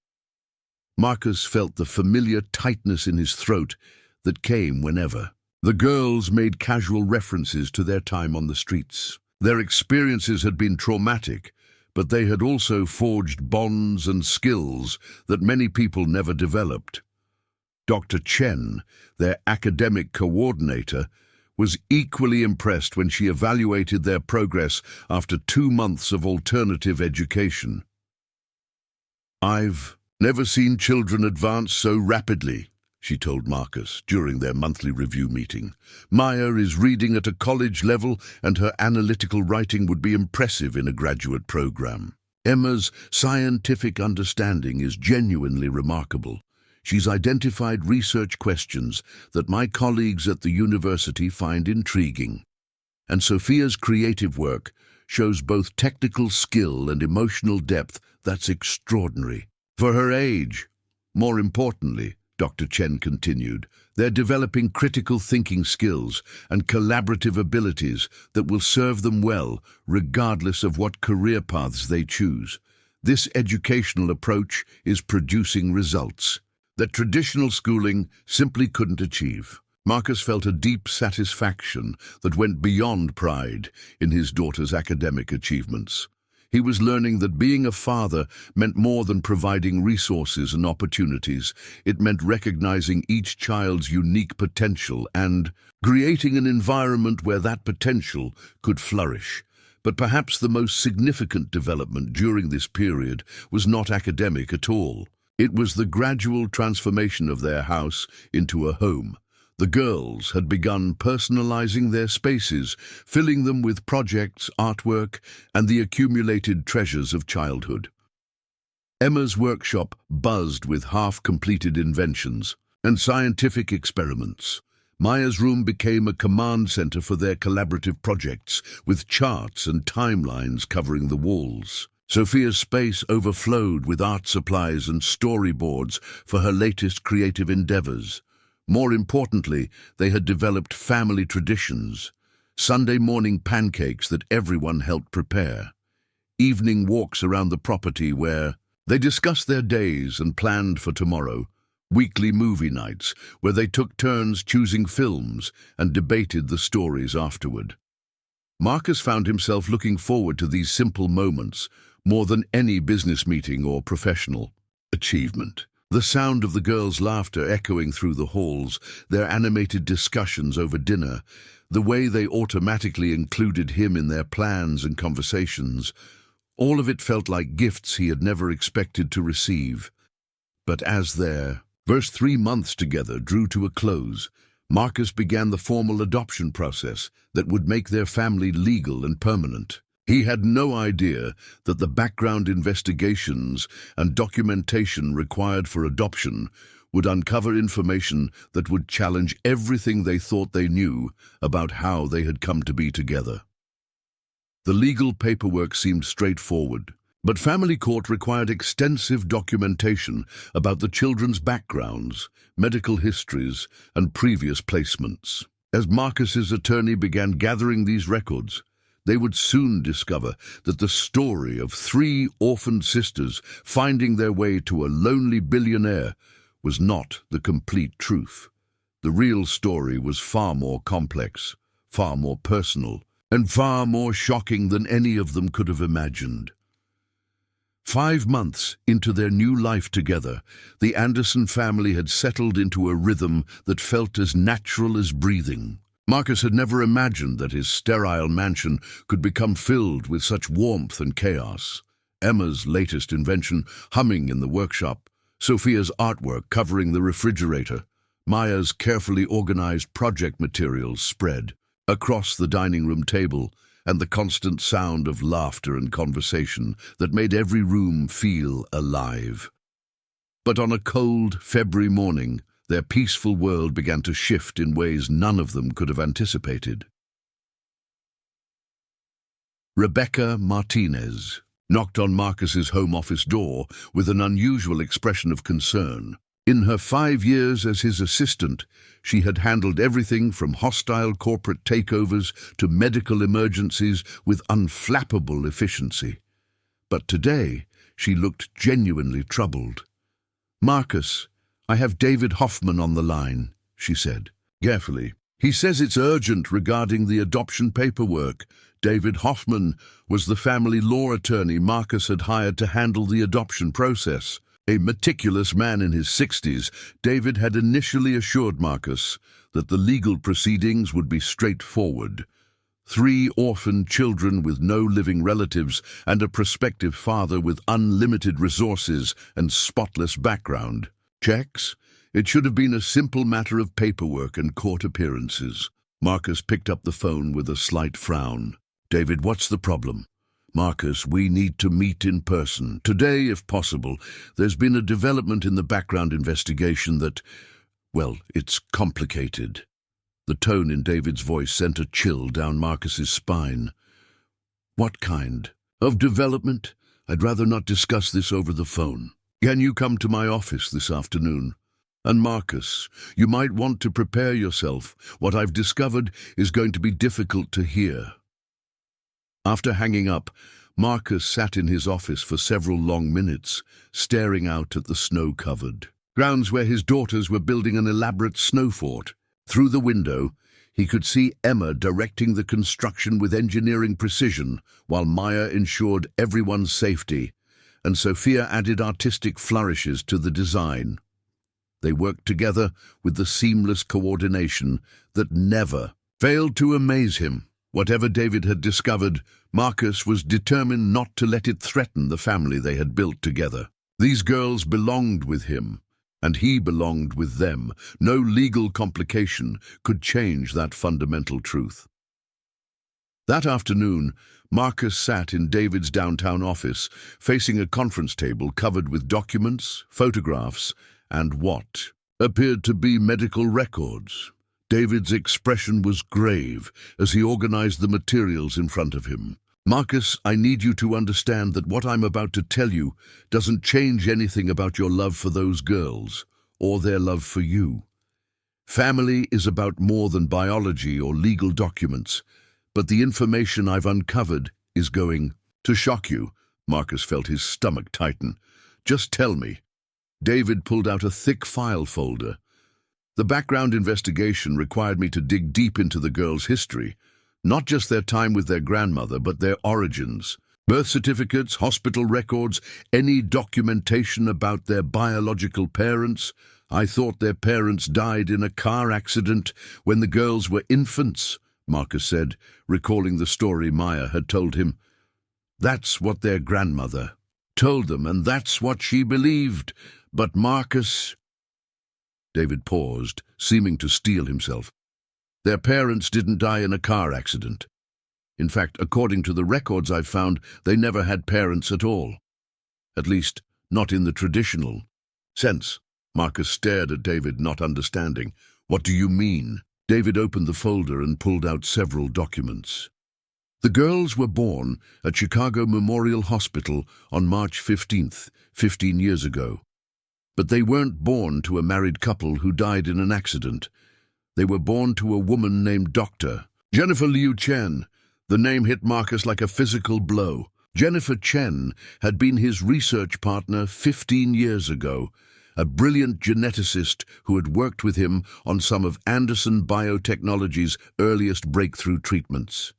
Marcus felt the familiar tightness in his throat that came whenever. The girls made casual references to their time on the streets. Their experiences had been traumatic, but they had also forged bonds and skills that many people never developed. Dr. Chen, their academic coordinator, was equally impressed when she evaluated their progress after 2 months of alternative education. "I've never seen children advance so rapidly," she told Marcus during their monthly review meeting. "Maya is reading at a college level, and her analytical writing would be impressive in a graduate program. Emma's scientific understanding is genuinely remarkable. She's identified research questions that my colleagues at the university find intriguing. And Sophia's creative work shows both technical skill and emotional depth that's extraordinary. For her age, more importantly," Dr. Chen continued, "they're developing critical thinking skills and collaborative abilities that will serve them well, regardless of what career paths they choose. This educational approach is producing results that traditional schooling simply couldn't achieve." Marcus felt a deep satisfaction that went beyond pride in his daughter's academic achievements. He was learning that being a father meant more than providing resources and opportunities. It meant recognizing each child's unique potential and creating an environment where that potential could flourish. But perhaps the most significant development during this period was not academic at all. It was the gradual transformation of their house into a home. The girls had begun personalizing their spaces, filling them with projects, artwork, and the accumulated treasures of childhood. Emma's workshop buzzed with half-completed inventions and scientific experiments. Maya's room became a command center for their collaborative projects, with charts and timelines covering the walls. Sophia's space overflowed with art supplies and storyboards for her latest creative endeavors. More importantly, they had developed family traditions, Sunday morning pancakes that everyone helped prepare, evening walks around the property where they discussed their days and planned for tomorrow, weekly movie nights where they took turns choosing films and debated the stories afterward. Marcus found himself looking forward to these simple moments more than any business meeting or professional achievement. The sound of the girls' laughter echoing through the halls, their animated discussions over dinner, the way they automatically included him in their plans and conversations, all of it felt like gifts he had never expected to receive. But as their first 3 months together drew to a close, Marcus began the formal adoption process that would make their family legal and permanent. He had no idea that the background investigations and documentation required for adoption would uncover information that would challenge everything they thought they knew about how they had come to be together. The legal paperwork seemed straightforward, but family court required extensive documentation about the children's backgrounds, medical histories, and previous placements. As Marcus's attorney began gathering these records, they would soon discover that the story of 3 orphaned sisters finding their way to a lonely billionaire was not the complete truth. The real story was far more complex, far more personal, and far more shocking than any of them could have imagined. 5 months into their new life together, the Anderson family had settled into a rhythm that felt as natural as breathing. Marcus had never imagined that his sterile mansion could become filled with such warmth and chaos. Emma's latest invention humming in the workshop, Sophia's artwork covering the refrigerator, Maya's carefully organized project materials spread across the dining room table, and the constant sound of laughter and conversation that made every room feel alive. But on a cold February morning, their peaceful world began to shift in ways none of them could have anticipated. Rebecca Martinez knocked on Marcus's home office door with an unusual expression of concern. In her 5 years as his assistant, she had handled everything from hostile corporate takeovers to medical emergencies with unflappable efficiency. But today, she looked genuinely troubled. "Marcus, I have David Hoffman on the line," she said, carefully. "He says it's urgent regarding the adoption paperwork." David Hoffman was the family law attorney Marcus had hired to handle the adoption process. A meticulous man in his 60s, David had initially assured Marcus that the legal proceedings would be straightforward. 3 orphaned children with no living relatives and a prospective father with unlimited resources and spotless background. Checks? It should have been a simple matter of paperwork and court appearances. Marcus picked up the phone with a slight frown. "David, what's the problem?" "Marcus, we need to meet in person. Today, if possible. There's been a development in the background investigation that, well, it's complicated." The tone in David's voice sent a chill down Marcus's spine. "What kind of development? I'd rather not discuss this over the phone. Can you come to my office this afternoon? And Marcus, you might want to prepare yourself. What I've discovered is going to be difficult to hear." After hanging up, Marcus sat in his office for several long minutes, staring out at the snow-covered grounds where his daughters were building an elaborate snow fort. Through the window, he could see Emma directing the construction with engineering precision, while Maya ensured everyone's safety, and Sophia added artistic flourishes to the design. They worked together with the seamless coordination that never failed to amaze him. Whatever David had discovered, Marcus was determined not to let it threaten the family they had built together. These girls belonged with him, and he belonged with them. No legal complication could change that fundamental truth. That afternoon, Marcus sat in David's downtown office, facing a conference table covered with documents, photographs, and what appeared to be medical records. David's expression was grave as he organized the materials in front of him. "Marcus, I need you to understand that what I'm about to tell you doesn't change anything about your love for those girls, or their love for you. Family is about more than biology or legal documents, but the information I've uncovered is going to shock you." Marcus felt his stomach tighten. "Just tell me." David pulled out a thick file folder. "The background investigation required me to dig deep into the girls' history, not just their time with their grandmother, but their origins. Birth certificates, hospital records, any documentation about their biological parents. I thought their parents died in a car accident when the girls were infants," Marcus said, recalling the story Maya had told him. "That's what their grandmother told them, and that's what she believed. But Marcus—" David paused, seeming to steel himself. "Their parents didn't die in a car accident. In fact, according to the records I've found, they never had parents at all. At least, not in the traditional sense." Marcus stared at David, not understanding. "What do you mean?" David opened the folder and pulled out several documents. "The girls were born at Chicago Memorial Hospital on March 15th, 15 years ago. But they weren't born to a married couple who died in an accident. They were born to a woman named Dr. Jennifer Liu Chen." The name hit Marcus like a physical blow. Jennifer Chen had been his research partner 15 years ago, a brilliant geneticist who had worked with him on some of Anderson Biotechnology's earliest breakthrough treatments.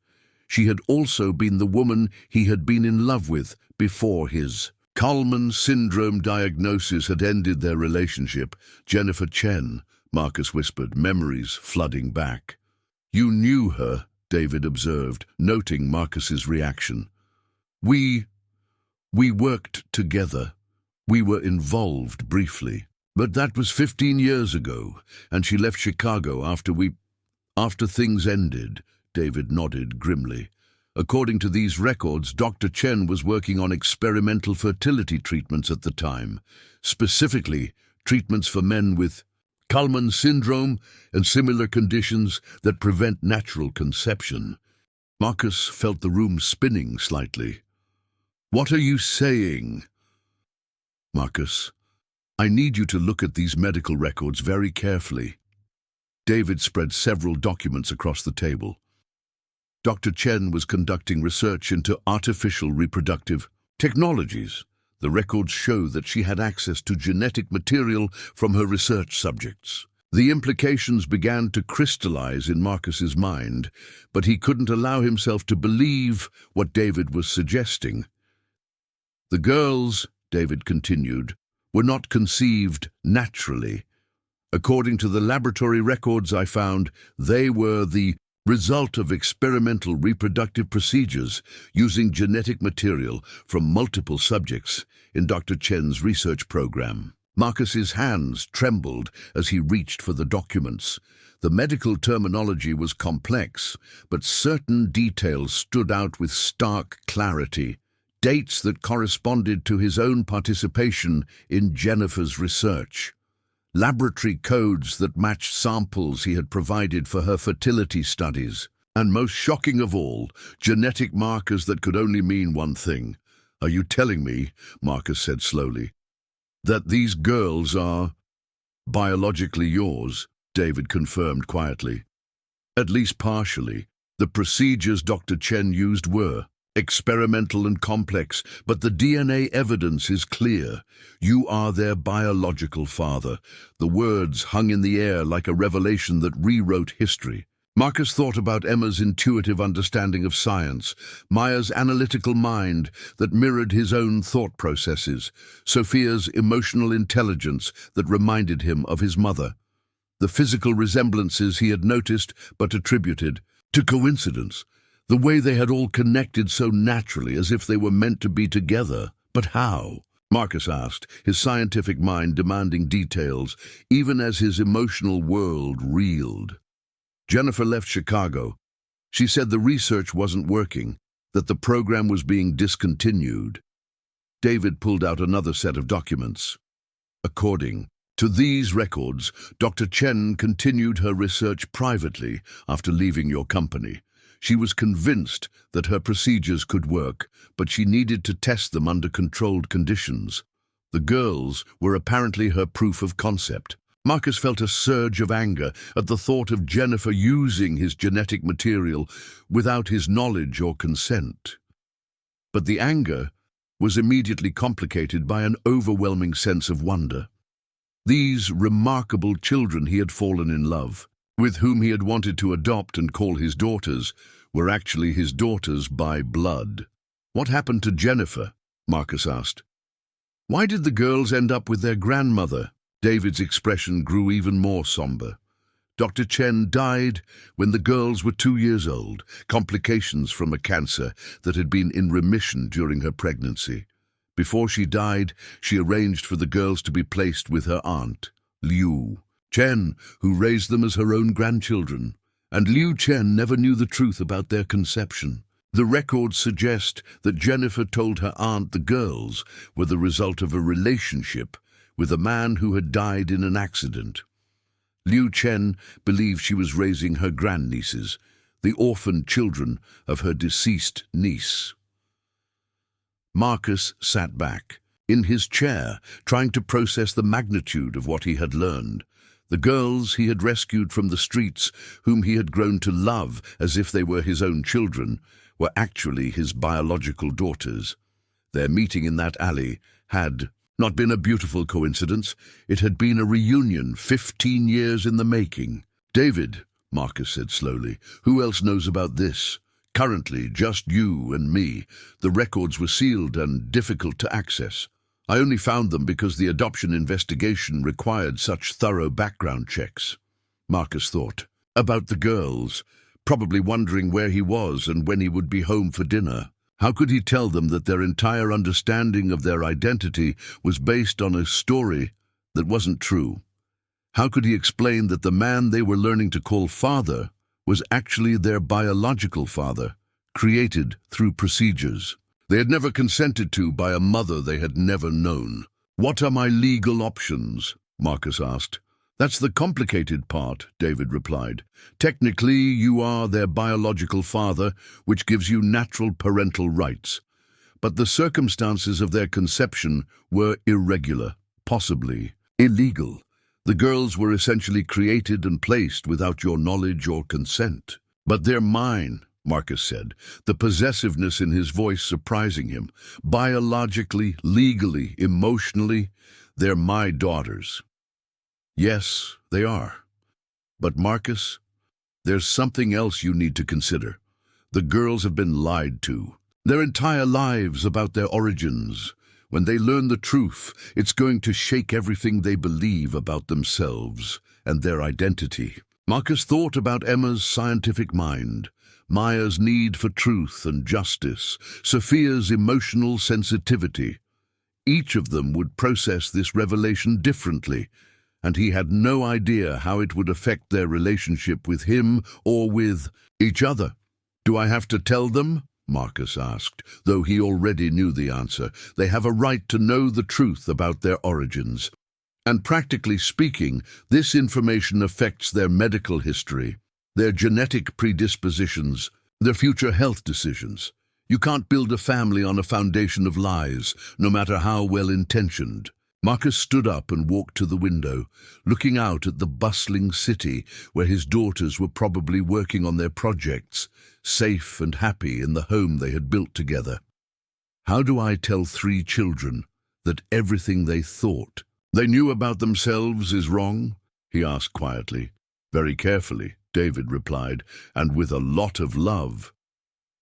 She had also been the woman he had been in love with before his Kallman syndrome diagnosis had ended their relationship. Jennifer Chen, Marcus whispered, memories flooding back. You knew her, David observed, noting Marcus's reaction. We worked together. We were involved briefly. But that was 15 years ago, and she left Chicago after things ended, David nodded grimly. According to these records, Dr. Chen was working on experimental fertility treatments at the time, specifically treatments for men with Kallman syndrome and similar conditions that prevent natural conception. Marcus felt the room spinning slightly. What are you saying? Marcus, I need you to look at these medical records very carefully. David spread several documents across the table. Dr. Chen was conducting research into artificial reproductive technologies. The records show that she had access to genetic material from her research subjects. The implications began to crystallize in Marcus's mind, but he couldn't allow himself to believe what David was suggesting. The girls, David continued, were not conceived naturally. According to the laboratory records I found, they were the result of experimental reproductive procedures using genetic material from multiple subjects in Dr. Chen's research program. Marcus's hands trembled as he reached for the documents. The medical terminology was complex, but certain details stood out with stark clarity. Dates that corresponded to his own participation in Jennifer's research. Laboratory codes that matched samples he had provided for her fertility studies. And most shocking of all, genetic markers that could only mean one thing. Are you telling me, Marcus said slowly, that these girls are biologically yours? David confirmed quietly. At least partially. The procedures Dr. Chen used were experimental and complex, but the DNA evidence is clear. You are their biological father. The words hung in the air like a revelation that rewrote history. Marcus thought about Emma's intuitive understanding of science, Maya's analytical mind that mirrored his own thought processes, Sophia's emotional intelligence that reminded him of his mother, the physical resemblances he had noticed but attributed to coincidence. The way they had all connected so naturally, as if they were meant to be together. But how? Marcus asked, his scientific mind demanding details, even as his emotional world reeled. Jennifer left Chicago. She said the research wasn't working, that the program was being discontinued. David pulled out another set of documents. According to these records, Dr. Chen continued her research privately after leaving your company. She was convinced that her procedures could work, but she needed to test them under controlled conditions. The girls were apparently her proof of concept. Marcus felt a surge of anger at the thought of Jennifer using his genetic material without his knowledge or consent. But the anger was immediately complicated by an overwhelming sense of wonder. These remarkable children he had fallen in love with, whom he had wanted to adopt and call his daughters, were actually his daughters by blood. What happened to Jennifer? Marcus asked. Why did the girls end up with their grandmother? David's expression grew even more somber. Dr. Chen died when the girls were 2 years old, complications from a cancer that had been in remission during her pregnancy. Before she died, she arranged for the girls to be placed with her aunt, Liu Chen, who raised them as her own grandchildren. And Liu Chen never knew the truth about their conception. The records suggest that Jennifer told her aunt the girls were the result of a relationship with a man who had died in an accident. Liu Chen believed she was raising her grandnieces, the orphaned children of her deceased niece. Marcus sat back, in his chair, trying to process the magnitude of what he had learned. The girls he had rescued from the streets, whom he had grown to love as if they were his own children, were actually his biological daughters. Their meeting in that alley had not been a beautiful coincidence. It had been a reunion 15 years in the making. David, Marcus said slowly, who else knows about this? Currently, just you and me. The records were sealed and difficult to access. I only found them because the adoption investigation required such thorough background checks. Marcus thought about the girls, probably wondering where he was and when he would be home for dinner. How could he tell them that their entire understanding of their identity was based on a story that wasn't true? How could he explain that the man they were learning to call father was actually their biological father, created through procedures they had never consented to by a mother they had never known? "What are my legal options?" Marcus asked. "That's the complicated part," David replied. "Technically, you are their biological father, which gives you natural parental rights. But the circumstances of their conception were irregular, possibly illegal. The girls were essentially created and placed without your knowledge or consent. But they're mine," Marcus said, the possessiveness in his voice surprising him. "Biologically, legally, emotionally, they're my daughters." "Yes, they are. But Marcus, there's something else you need to consider. The girls have been lied to. Their entire lives about their origins. When they learn the truth, it's going to shake everything they believe about themselves and their identity." Marcus thought about Emma's scientific mind, Maya's need for truth and justice, Sophia's emotional sensitivity. Each of them would process this revelation differently, and he had no idea how it would affect their relationship with him or with each other. "Do I have to tell them?" Marcus asked, though he already knew the answer. "They have a right to know the truth about their origins. And practically speaking, this information affects their medical history, their genetic predispositions, their future health decisions. You can't build a family on a foundation of lies, no matter how well-intentioned." Marcus stood up and walked to the window, looking out at the bustling city where his daughters were probably working on their projects, safe and happy in the home they had built together. "How do I tell 3 children that everything they thought they knew about themselves is wrong?" he asked quietly. "Very carefully," David replied, "and with a lot of love.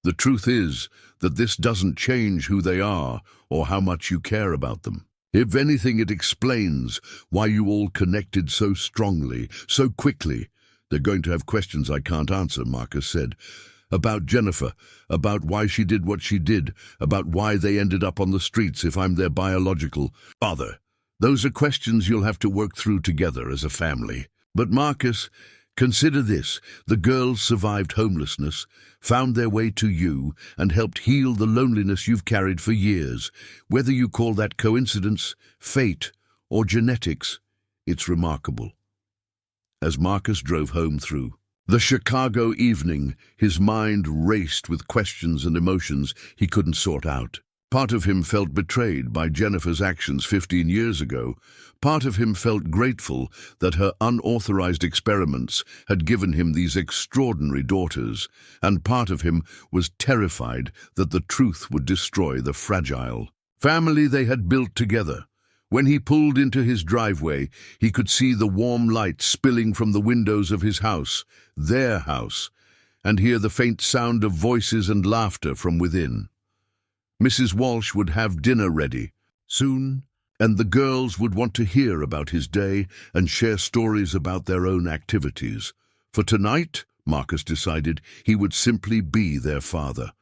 The truth is that this doesn't change who they are or how much you care about them. If anything, it explains why you all connected so strongly, so quickly." "They're going to have questions I can't answer," Marcus said. "About Jennifer, about why she did what she did, about why they ended up on the streets if I'm their biological father. Those are questions you'll have to work through together as a family. But Marcus, consider this. The girls survived homelessness, found their way to you, and helped heal the loneliness you've carried for years. Whether you call that coincidence, fate, or genetics, it's remarkable." As Marcus drove home through the Chicago evening, his mind raced with questions and emotions he couldn't sort out. Part of him felt betrayed by Jennifer's actions 15 years ago. Part of him felt grateful that her unauthorized experiments had given him these extraordinary daughters, and part of him was terrified that the truth would destroy the fragile family they had built together. When he pulled into his driveway, he could see the warm light spilling from the windows of his house, their house, and hear the faint sound of voices and laughter from within. Mrs. Walsh would have dinner ready soon, and the girls would want to hear about his day and share stories about their own activities. For tonight, Marcus decided, he would simply be their father,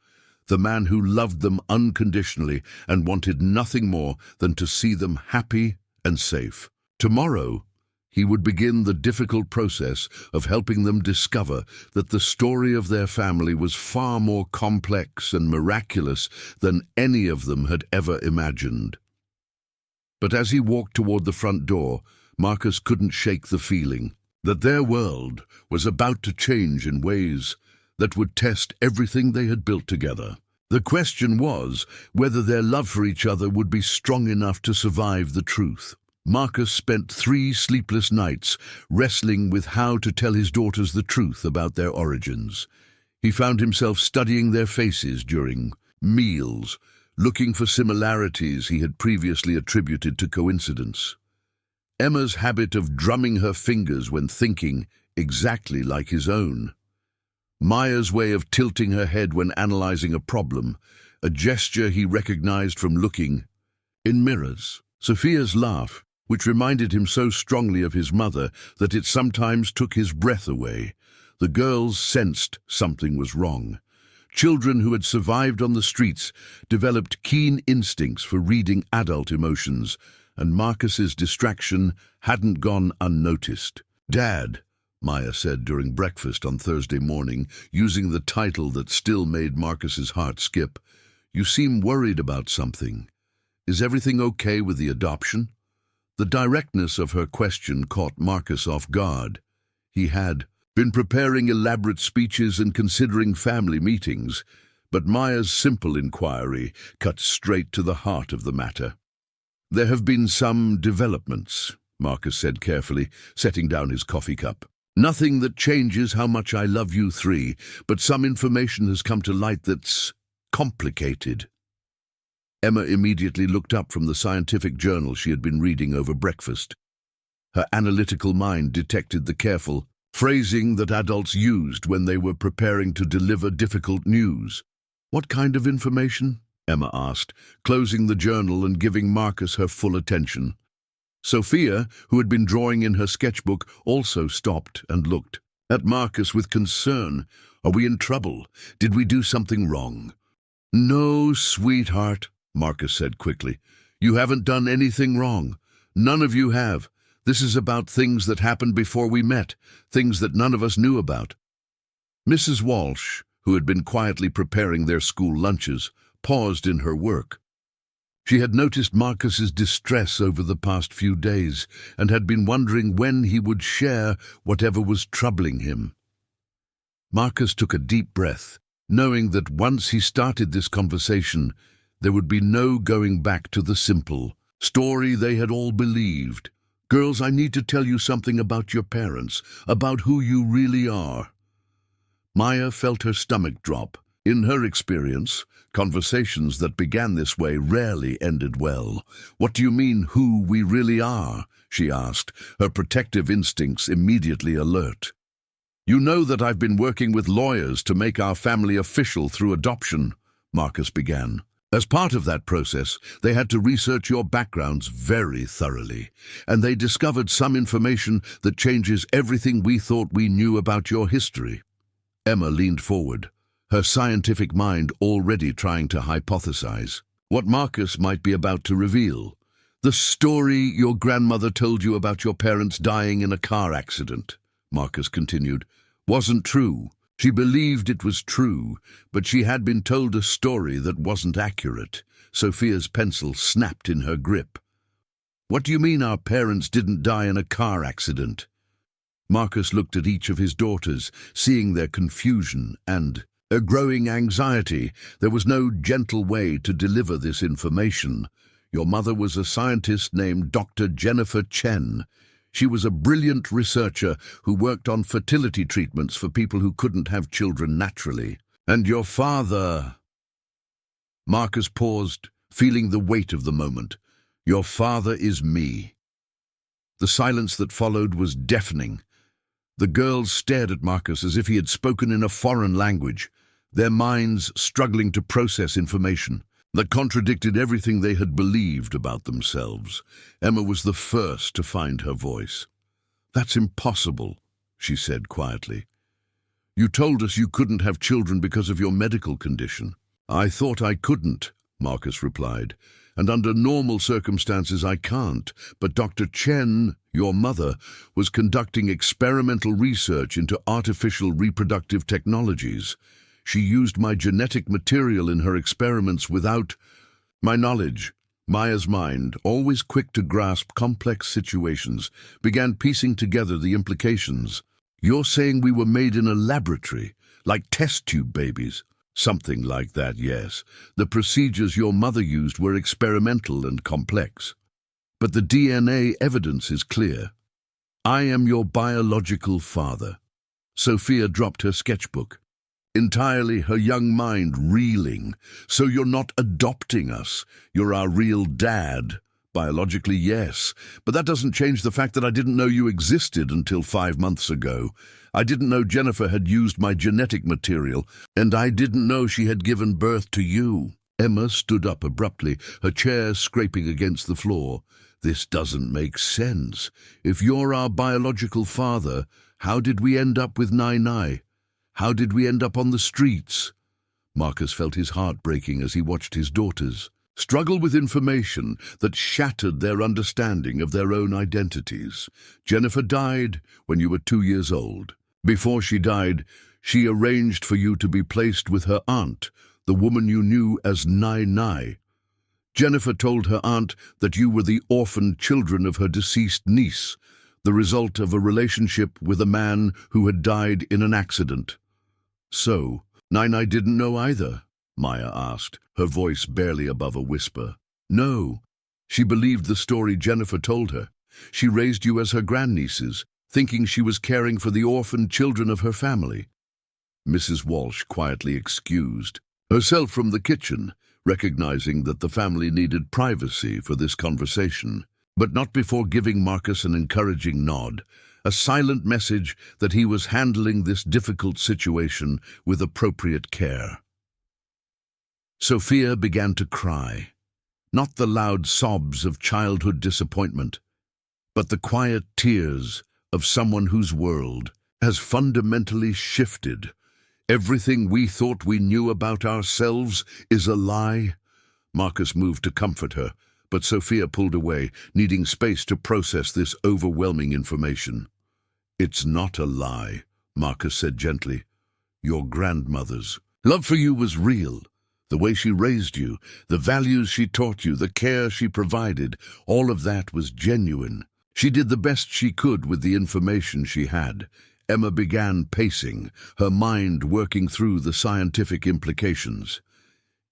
the man who loved them unconditionally and wanted nothing more than to see them happy and safe. Tomorrow, he would begin the difficult process of helping them discover that the story of their family was far more complex and miraculous than any of them had ever imagined. But as he walked toward the front door, Marcus couldn't shake the feeling that their world was about to change in ways that would test everything they had built together. The question was whether their love for each other would be strong enough to survive the truth. Marcus spent 3 sleepless nights wrestling with how to tell his daughters the truth about their origins. He found himself studying their faces during meals, looking for similarities he had previously attributed to coincidence. Emma's habit of drumming her fingers when thinking exactly like his own. Maya's way of tilting her head when analyzing a problem, a gesture he recognized from looking in mirrors. Sophia's laugh, which reminded him so strongly of his mother that it sometimes took his breath away. The girls sensed something was wrong. Children who had survived on the streets developed keen instincts for reading adult emotions, and Marcus's distraction hadn't gone unnoticed. "Dad," Maya said during breakfast on Thursday morning, using the title that still made Marcus's heart skip, "you seem worried about something. Is everything okay with the adoption?" The directness of her question caught Marcus off guard. He had been preparing elaborate speeches and considering family meetings, but Maya's simple inquiry cut straight to the heart of the matter. "There have been some developments," Marcus said carefully, setting down his coffee cup. "Nothing that changes how much I love you three, but some information has come to light that's complicated." Emma immediately looked up from the scientific journal she had been reading over breakfast. Her analytical mind detected the careful phrasing that adults used when they were preparing to deliver difficult news. "What kind of information?" Emma asked, closing the journal and giving Marcus her full attention. Sophia, who had been drawing in her sketchbook, also stopped and looked at Marcus with concern. "Are we in trouble? Did we do something wrong?" "No, sweetheart," Marcus said quickly. "You haven't done anything wrong. None of you have. This is about things that happened before we met, things that none of us knew about." Mrs. Walsh, who had been quietly preparing their school lunches, paused in her work. She had noticed Marcus's distress over the past few days and had been wondering when he would share whatever was troubling him. Marcus took a deep breath, knowing that once he started this conversation, there would be no going back to the simple story they had all believed. "Girls, I need to tell you something about your parents, about who you really are." Maya felt her stomach drop. In her experience, conversations that began this way rarely ended well. "What do you mean, who we really are?" she asked, her protective instincts immediately alert. "You know that I've been working with lawyers to make our family official through adoption," Marcus began. "As part of that process, they had to research your backgrounds very thoroughly, and they discovered some information that changes everything we thought we knew about your history." Emma leaned forward, her scientific mind already trying to hypothesize what Marcus might be about to reveal. "The story your grandmother told you about your parents dying in a car accident," Marcus continued, "wasn't true. She believed it was true, but she had been told a story that wasn't accurate." Sophia's pencil snapped in her grip. "What do you mean our parents didn't die in a car accident?" Marcus looked at each of his daughters, seeing their confusion and a growing anxiety. There was no gentle way to deliver this information. "Your mother was a scientist named Dr. Jennifer Chen. She was a brilliant researcher who worked on fertility treatments for people who couldn't have children naturally. And your father—" Marcus paused, feeling the weight of the moment. "Your father is me." The silence that followed was deafening. The girls stared at Marcus as if he had spoken in a foreign language, their minds struggling to process information that contradicted everything they had believed about themselves. Emma was the first to find her voice. "That's impossible," she said quietly. "You told us you couldn't have children because of your medical condition." "I thought I couldn't," Marcus replied, "and under normal circumstances I can't. But Dr. Chen, your mother, was conducting experimental research into artificial reproductive technologies. She used my genetic material in her experiments without my knowledge." Maya's mind, always quick to grasp complex situations, began piecing together the implications. "You're saying we were made in a laboratory, like test tube babies?" "Something like that, yes. The procedures your mother used were experimental and complex. But the DNA evidence is clear. I am your biological father." Sophia dropped her sketchbook, entirely her young mind reeling. "So you're not adopting us. You're our real dad." "Biologically, yes. But that doesn't change the fact that I didn't know you existed until 5 months ago. I didn't know Jennifer had used my genetic material, and I didn't know she had given birth to you." Emma stood up abruptly, her chair scraping against the floor. "This doesn't make sense. If you're our biological father, how did we end up with Nai? How did we end up on the streets?" Marcus felt his heart breaking as he watched his daughters struggle with information that shattered their understanding of their own identities. "Jennifer died when you were 2 years old. Before she died, she arranged for you to be placed with her aunt, the woman you knew as Nai. Jennifer told her aunt that you were the orphaned children of her deceased niece, the result of a relationship with a man who had died in an accident." "So, Nai didn't know either?" Maya asked, her voice barely above a whisper. "No. She believed the story Jennifer told her. She raised you as her grandnieces, thinking she was caring for the orphaned children of her family." Mrs. Walsh quietly excused herself from the kitchen, recognizing that the family needed privacy for this conversation, but not before giving Marcus an encouraging nod, a silent message that he was handling this difficult situation with appropriate care. Sophia began to cry, not the loud sobs of childhood disappointment, but the quiet tears of someone whose world has fundamentally shifted. "Everything we thought we knew about ourselves is a lie." Marcus moved to comfort her, but Sophia pulled away, needing space to process this overwhelming information. "It's not a lie," Marcus said gently. "Your grandmother's love for you was real. The way she raised you, the values she taught you, the care she provided, all of that was genuine. She did the best she could with the information she had." Emma began pacing, her mind working through the scientific implications.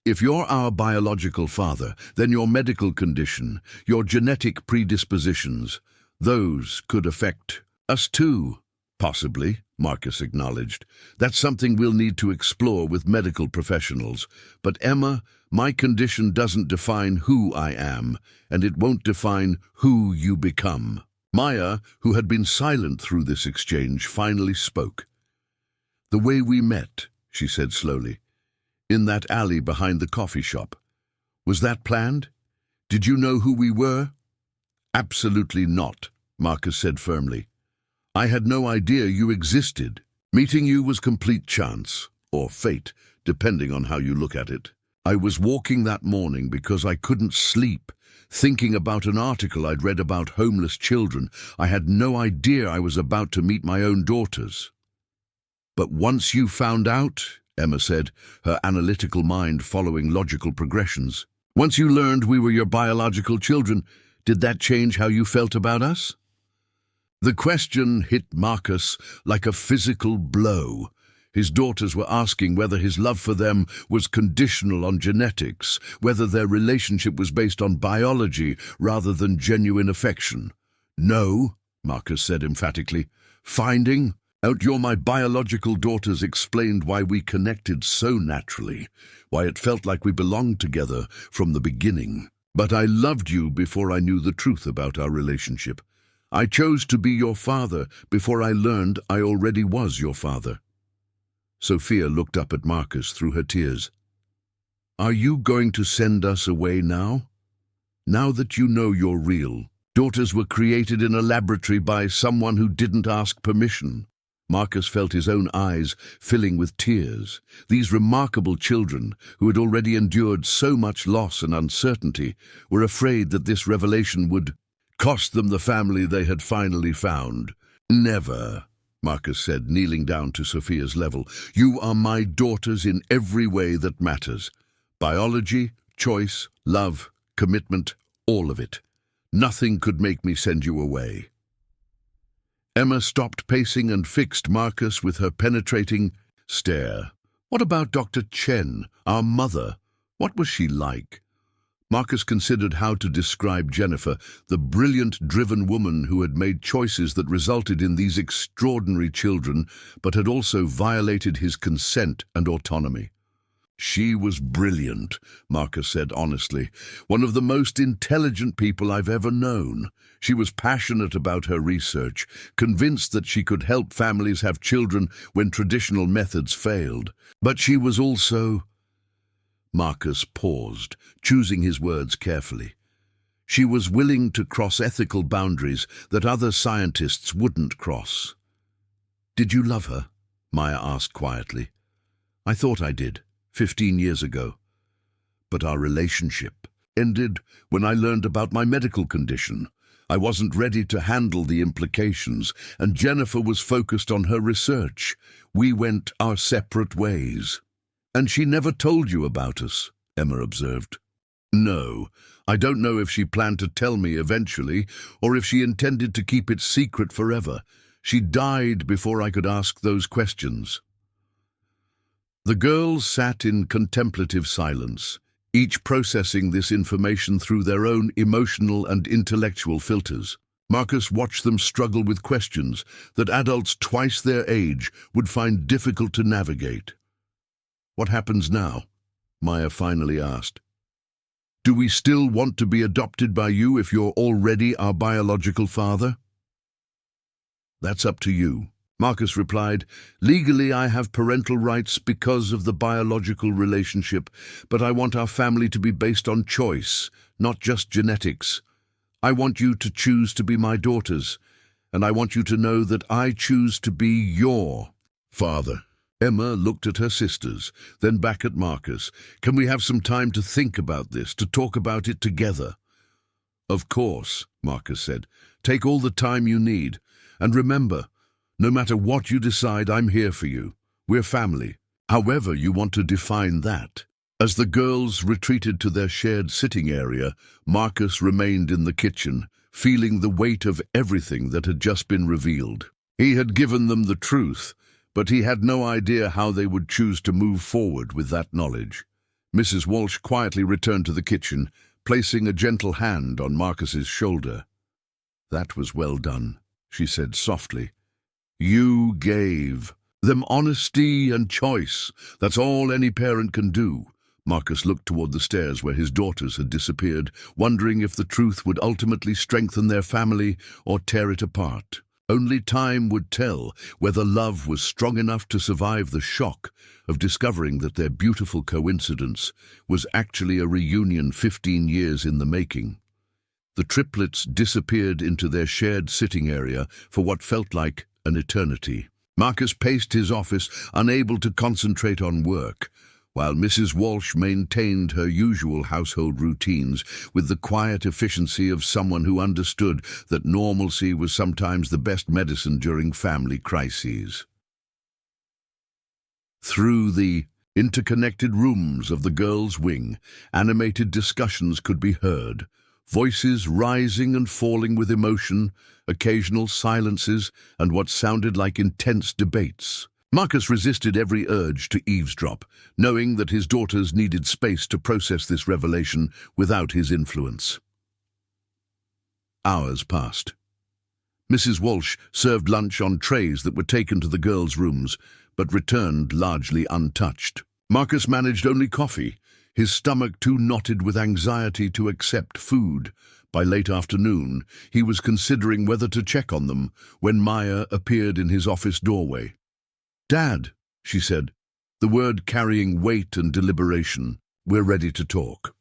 "If you're our biological father, then your medical condition, your genetic predispositions, those could affect us too." "Possibly," Marcus acknowledged. "That's something we'll need to explore with medical professionals. But Emma, my condition doesn't define who I am, and it won't define who you become." Maya, who had been silent through this exchange, finally spoke. "The way we met," she said slowly, "in that alley behind the coffee shop. Was that planned? Did you know who we were?" "Absolutely not," Marcus said firmly. "I had no idea you existed. Meeting you was complete chance, or fate, depending on how you look at it. I was walking that morning because I couldn't sleep, thinking about an article I'd read about homeless children. I had no idea I was about to meet my own daughters." "But once you found out," Emma said, her analytical mind following logical progressions, "once you learned we were your biological children, did that change how you felt about us?" The question hit Marcus like a physical blow. His daughters were asking whether his love for them was conditional on genetics, whether their relationship was based on biology rather than genuine affection. "No," Marcus said emphatically. "Finding out you're my biological daughters explained why we connected so naturally, why it felt like we belonged together from the beginning. But I loved you before I knew the truth about our relationship. I chose to be your father before I learned I already was your father." Sophia looked up at Marcus through her tears. "Are you going to send us away now? Now that you know you're real, daughters were created in a laboratory by someone who didn't ask permission." Marcus felt his own eyes filling with tears. These remarkable children, who had already endured so much loss and uncertainty, were afraid that this revelation would cost them the family they had finally found. "Never," Marcus said, kneeling down to Sophia's level. "You are my daughters in every way that matters. Biology, choice, love, commitment, all of it. Nothing could make me send you away." Emma stopped pacing and fixed Marcus with her penetrating stare. "What about Dr. Chen, our mother? What was she like?" Marcus considered how to describe Jennifer, the brilliant, driven woman who had made choices that resulted in these extraordinary children, but had also violated his consent and autonomy. She was brilliant, Marcus said honestly. One of the most intelligent people I've ever known. She was passionate about her research, convinced that she could help families have children when traditional methods failed. But she was also... Marcus paused, choosing his words carefully. She was willing to cross ethical boundaries that other scientists wouldn't cross. "Did you love her?" Maya asked quietly. "I thought I did, 15 years ago. But our relationship ended when I learned about my medical condition. I wasn't ready to handle the implications, and Jennifer was focused on her research. We went our separate ways." "And she never told you about us," Emma observed. "No. I don't know if she planned to tell me eventually, or if she intended to keep it secret forever. She died before I could ask those questions." The girls sat in contemplative silence, each processing this information through their own emotional and intellectual filters. Marcus watched them struggle with questions that adults twice their age would find difficult to navigate. "What happens now?" Maya finally asked. "Do we still want to be adopted by you if you're already our biological father?" "That's up to you," Marcus replied. "Legally, I have parental rights because of the biological relationship, but I want our family to be based on choice, not just genetics. I want you to choose to be my daughters, and I want you to know that I choose to be your father." Emma looked at her sisters, then back at Marcus. "Can we have some time to think about this, to talk about it together?" "Of course," Marcus said. "Take all the time you need. And remember, no matter what you decide, I'm here for you. We're family, however you want to define that." As the girls retreated to their shared sitting area, Marcus remained in the kitchen, feeling the weight of everything that had just been revealed. He had given them the truth, but he had no idea how they would choose to move forward with that knowledge. Mrs. Walsh quietly returned to the kitchen, placing a gentle hand on Marcus's shoulder. "That was well done," she said softly. "You gave them honesty and choice. That's all any parent can do." Marcus looked toward the stairs where his daughters had disappeared, wondering if the truth would ultimately strengthen their family or tear it apart. Only time would tell whether love was strong enough to survive the shock of discovering that their beautiful coincidence was actually a reunion 15 years in the making. The triplets disappeared into their shared sitting area for what felt like an eternity. Marcus paced his office, unable to concentrate on work, while Mrs. Walsh maintained her usual household routines with the quiet efficiency of someone who understood that normalcy was sometimes the best medicine during family crises. Through the interconnected rooms of the girls' wing, animated discussions could be heard, voices rising and falling with emotion, occasional silences, and what sounded like intense debates. Marcus resisted every urge to eavesdrop, knowing that his daughters needed space to process this revelation without his influence. Hours passed. Mrs. Walsh served lunch on trays that were taken to the girls' rooms, but returned largely untouched. Marcus managed only coffee, his stomach too knotted with anxiety to accept food. By late afternoon, he was considering whether to check on them when Maya appeared in his office doorway. "Dad," she said, the word carrying weight and deliberation, "we're ready to talk."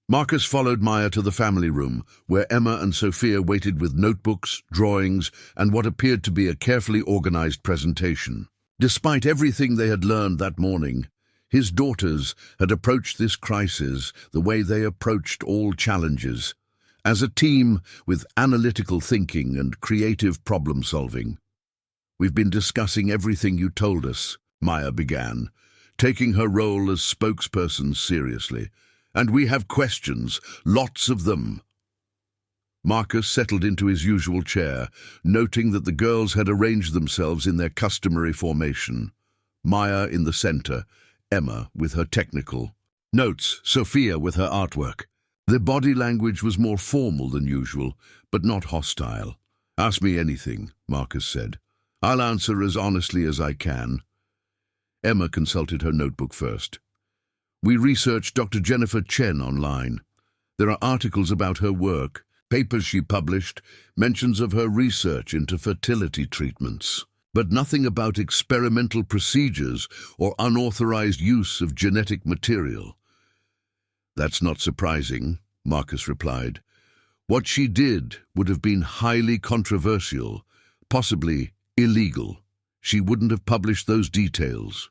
Marcus followed Maya to the family room, where Emma and Sophia waited with notebooks, drawings, and what appeared to be a carefully organized presentation. Despite everything they had learned that morning, his daughters had approached this crisis the way they approached all challenges, as a team with analytical thinking and creative problem-solving. "We've been discussing everything you told us," Maya began, taking her role as spokesperson seriously. "And we have questions, lots of them." Marcus settled into his usual chair, noting that the girls had arranged themselves in their customary formation. Maya in the center, Emma with her technical notes, Sophia with her artwork. Their body language was more formal than usual, but not hostile. "Ask me anything," Marcus said. "I'll answer as honestly as I can." Emma consulted her notebook first. We researched Dr. Jennifer Chen online. There are articles about her work, papers she published, mentions of her research into fertility treatments, but nothing about experimental procedures or unauthorized use of genetic material. That's not surprising, Marcus replied. What she did would have been highly controversial, possibly illegal. She wouldn't have published those details.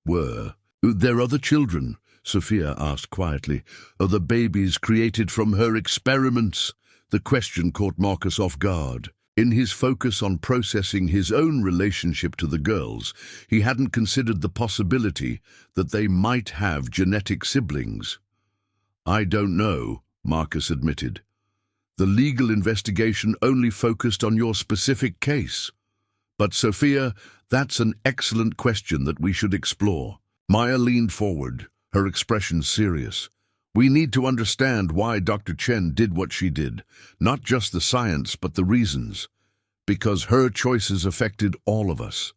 Were there other children? Sophia asked quietly. Are the babies created from her experiments? The question caught Marcus off guard. In his focus on processing his own relationship to the girls, he hadn't considered the possibility that they might have genetic siblings. I don't know, Marcus admitted. The legal investigation only focused on your specific case. But Sophia, that's an excellent question that we should explore. Maya leaned forward, her expression serious. We need to understand why Dr. Chen did what she did, not just the science but the reasons, because her choices affected all of us.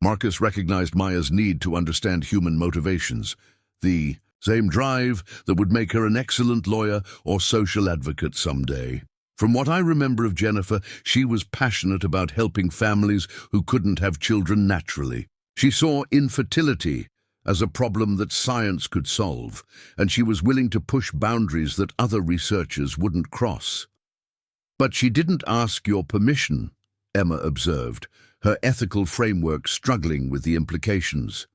Marcus recognized Maya's need to understand human motivations, the same drive that would make her an excellent lawyer or social advocate someday. From what I remember of Jennifer, she was passionate about helping families who couldn't have children naturally. She saw infertility as a problem that science could solve, and she was willing to push boundaries that other researchers wouldn't cross. But she didn't ask your permission, Emma observed, her ethical framework struggling with the implications.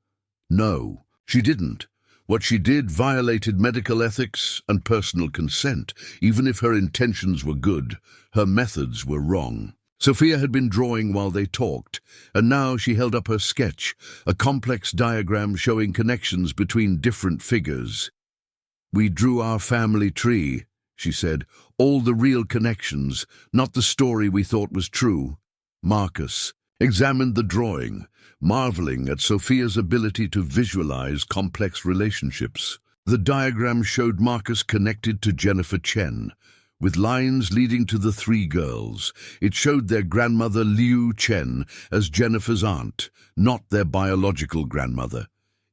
No, she didn't. What she did violated medical ethics and personal consent. Even if her intentions were good, her methods were wrong. Sophia had been drawing while they talked, and now she held up her sketch, a complex diagram showing connections between different figures. We drew our family tree, she said, all the real connections, not the story we thought was true. Marcus examined the drawing, marveling at Sophia's ability to visualize complex relationships. The diagram showed Marcus connected to Jennifer Chen, with lines leading to the three girls. It showed their grandmother Liu Chen as Jennifer's aunt, not their biological grandmother.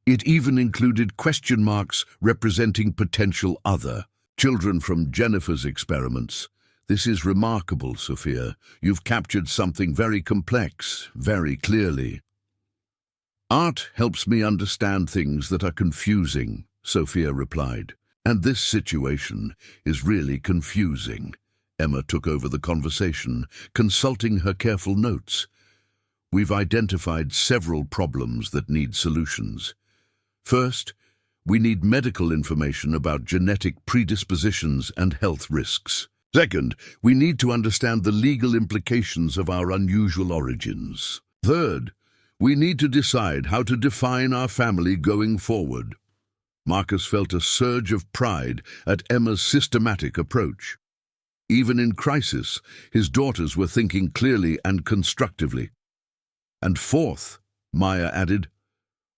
It even included question marks representing potential other, children from Jennifer's experiments. This is remarkable, Sophia. You've captured something very complex, very clearly. Art helps me understand things that are confusing, Sophia replied. And this situation is really confusing. Emma took over the conversation, consulting her careful notes. We've identified several problems that need solutions. First, we need medical information about genetic predispositions and health risks. Second, we need to understand the legal implications of our unusual origins. Third, we need to decide how to define our family going forward. Marcus felt a surge of pride at Emma's systematic approach. Even in crisis, his daughters were thinking clearly and constructively. And fourth, Maya added,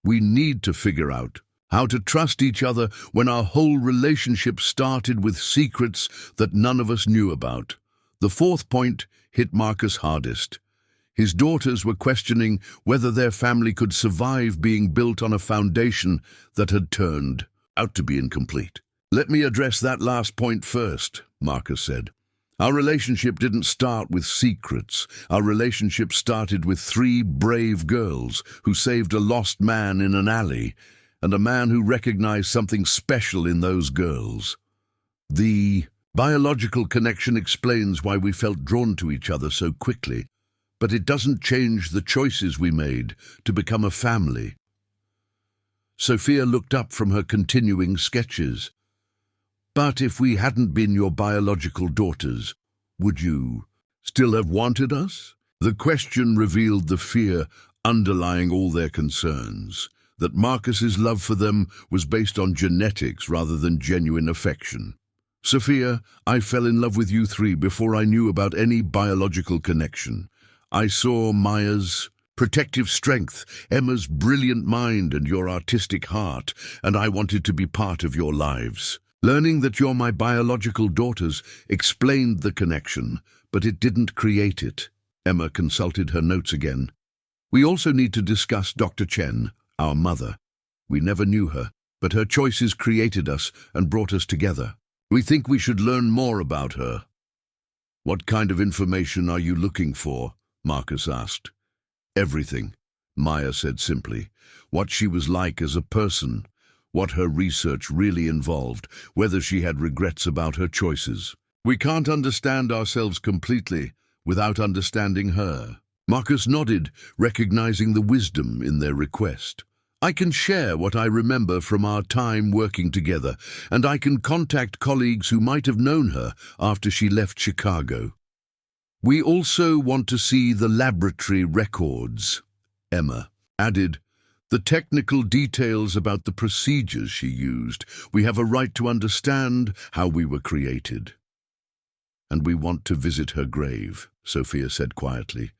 we need to figure out how to trust each other when our whole relationship started with secrets that none of us knew about. The fourth point hit Marcus hardest. His daughters were questioning whether their family could survive being built on a foundation that had turned out to be incomplete. Let me address that last point first, Marcus said. Our relationship didn't start with secrets. Our relationship started with three brave girls who saved a lost man in an alley, and a man who recognized something special in those girls. The biological connection explains why we felt drawn to each other so quickly, but it doesn't change the choices we made to become a family. Sophia looked up from her continuing sketches. But if we hadn't been your biological daughters, would you still have wanted us? The question revealed the fear underlying all their concerns, that Marcus's love for them was based on genetics rather than genuine affection. Sophia, I fell in love with you three before I knew about any biological connection. I saw Maya's protective strength, Emma's brilliant mind and your artistic heart, and I wanted to be part of your lives. Learning that you're my biological daughters explained the connection, but it didn't create it. Emma consulted her notes again. We also need to discuss Dr. Chen, our mother. We never knew her, but her choices created us and brought us together. We think we should learn more about her." "What kind of information are you looking for?" Marcus asked. "Everything," Maya said simply. "What she was like as a person, what her research really involved, whether she had regrets about her choices. We can't understand ourselves completely without understanding her." Marcus nodded, recognizing the wisdom in their request. "I can share what I remember from our time working together, and I can contact colleagues who might have known her after she left Chicago. We also want to see the laboratory records," Emma added. "The technical details about the procedures she used. We have a right to understand how we were created." "And we want to visit her grave," Sophia said quietly.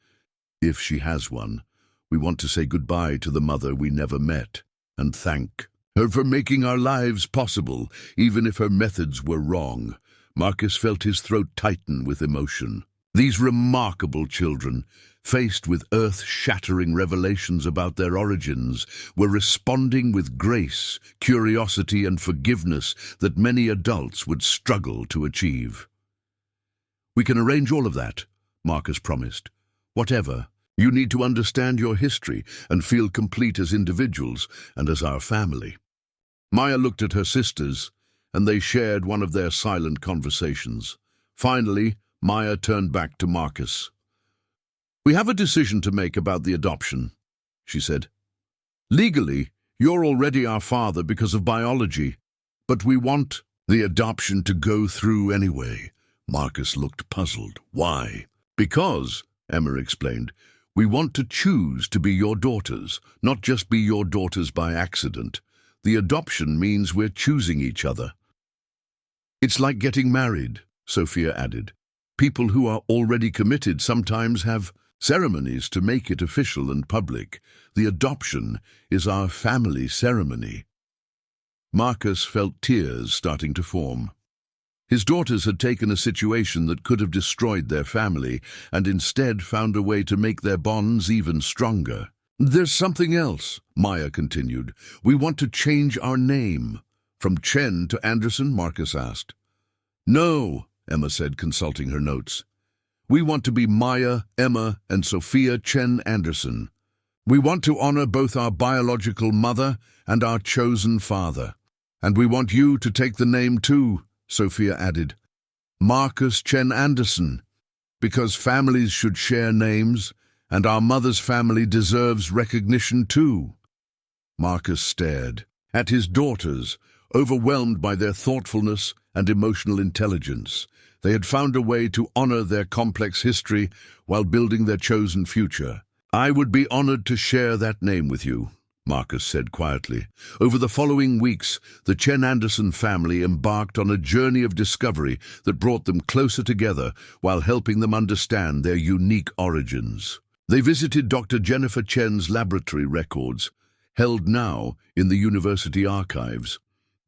"If she has one. We want to say goodbye to the mother we never met, and thank her for making our lives possible, even if her methods were wrong." Marcus felt his throat tighten with emotion. These remarkable children, faced with earth-shattering revelations about their origins, were responding with grace, curiosity, and forgiveness that many adults would struggle to achieve. "We can arrange all of that," Marcus promised. "Whatever. You need to understand your history and feel complete as individuals and as our family." Maya looked at her sisters, and they shared one of their silent conversations. Finally, Maya turned back to Marcus. "We have a decision to make about the adoption," she said. "Legally, you're already our father because of biology, but we want the adoption to go through anyway." Marcus looked puzzled. "Why?" "Because," Emma explained, "we want to choose to be your daughters, not just be your daughters by accident. The adoption means we're choosing each other." "It's like getting married," Sophia added. "People who are already committed sometimes have ceremonies to make it official and public. The adoption is our family ceremony." Marcus felt tears starting to form. His daughters had taken a situation that could have destroyed their family and instead found a way to make their bonds even stronger. "There's something else," Maya continued. "We want to change our name." "From Chen to Anderson?" Marcus asked. "No," Emma said, consulting her notes. "We want to be Maya, Emma, and Sophia Chen Anderson. We want to honor both our biological mother and our chosen father. And we want you to take the name too," Sophia added. "Marcus Chen Anderson, because families should share names, and our mother's family deserves recognition too." Marcus stared at his daughters, overwhelmed by their thoughtfulness and emotional intelligence. They had found a way to honor their complex history while building their chosen future. "I would be honored to share that name with you," Marcus said quietly. Over the following weeks, the Chen Anderson family embarked on a journey of discovery that brought them closer together while helping them understand their unique origins. They visited Dr. Jennifer Chen's laboratory records, held now in the university archives.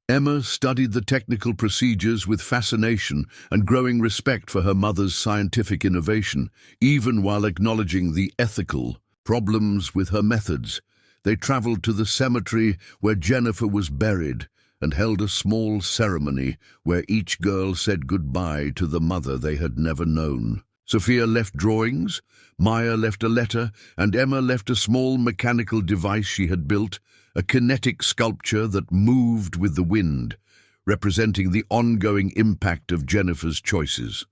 Emma studied the technical procedures with fascination and growing respect for her mother's scientific innovation, even while acknowledging the ethical problems with her methods. They traveled to the cemetery where Jennifer was buried and held a small ceremony where each girl said goodbye to the mother they had never known. Sophia left drawings, Maya left a letter, and Emma left a small mechanical device she had built, a kinetic sculpture that moved with the wind, representing the ongoing impact of Jennifer's choices.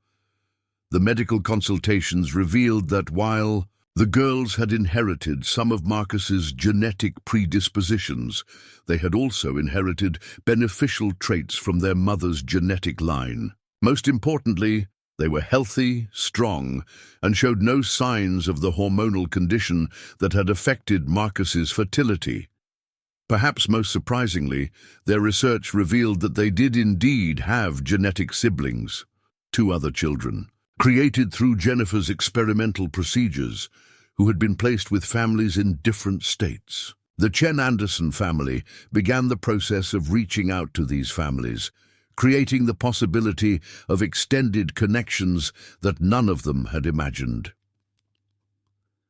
The medical consultations revealed that while the girls had inherited some of Marcus's genetic predispositions, they had also inherited beneficial traits from their mother's genetic line. Most importantly, they were healthy, strong, and showed no signs of the hormonal condition that had affected Marcus's fertility. Perhaps most surprisingly, their research revealed that they did indeed have genetic siblings, 2 other children, created through Jennifer's experimental procedures, who had been placed with families in different states. The Chen Anderson family began the process of reaching out to these families, creating the possibility of extended connections that none of them had imagined.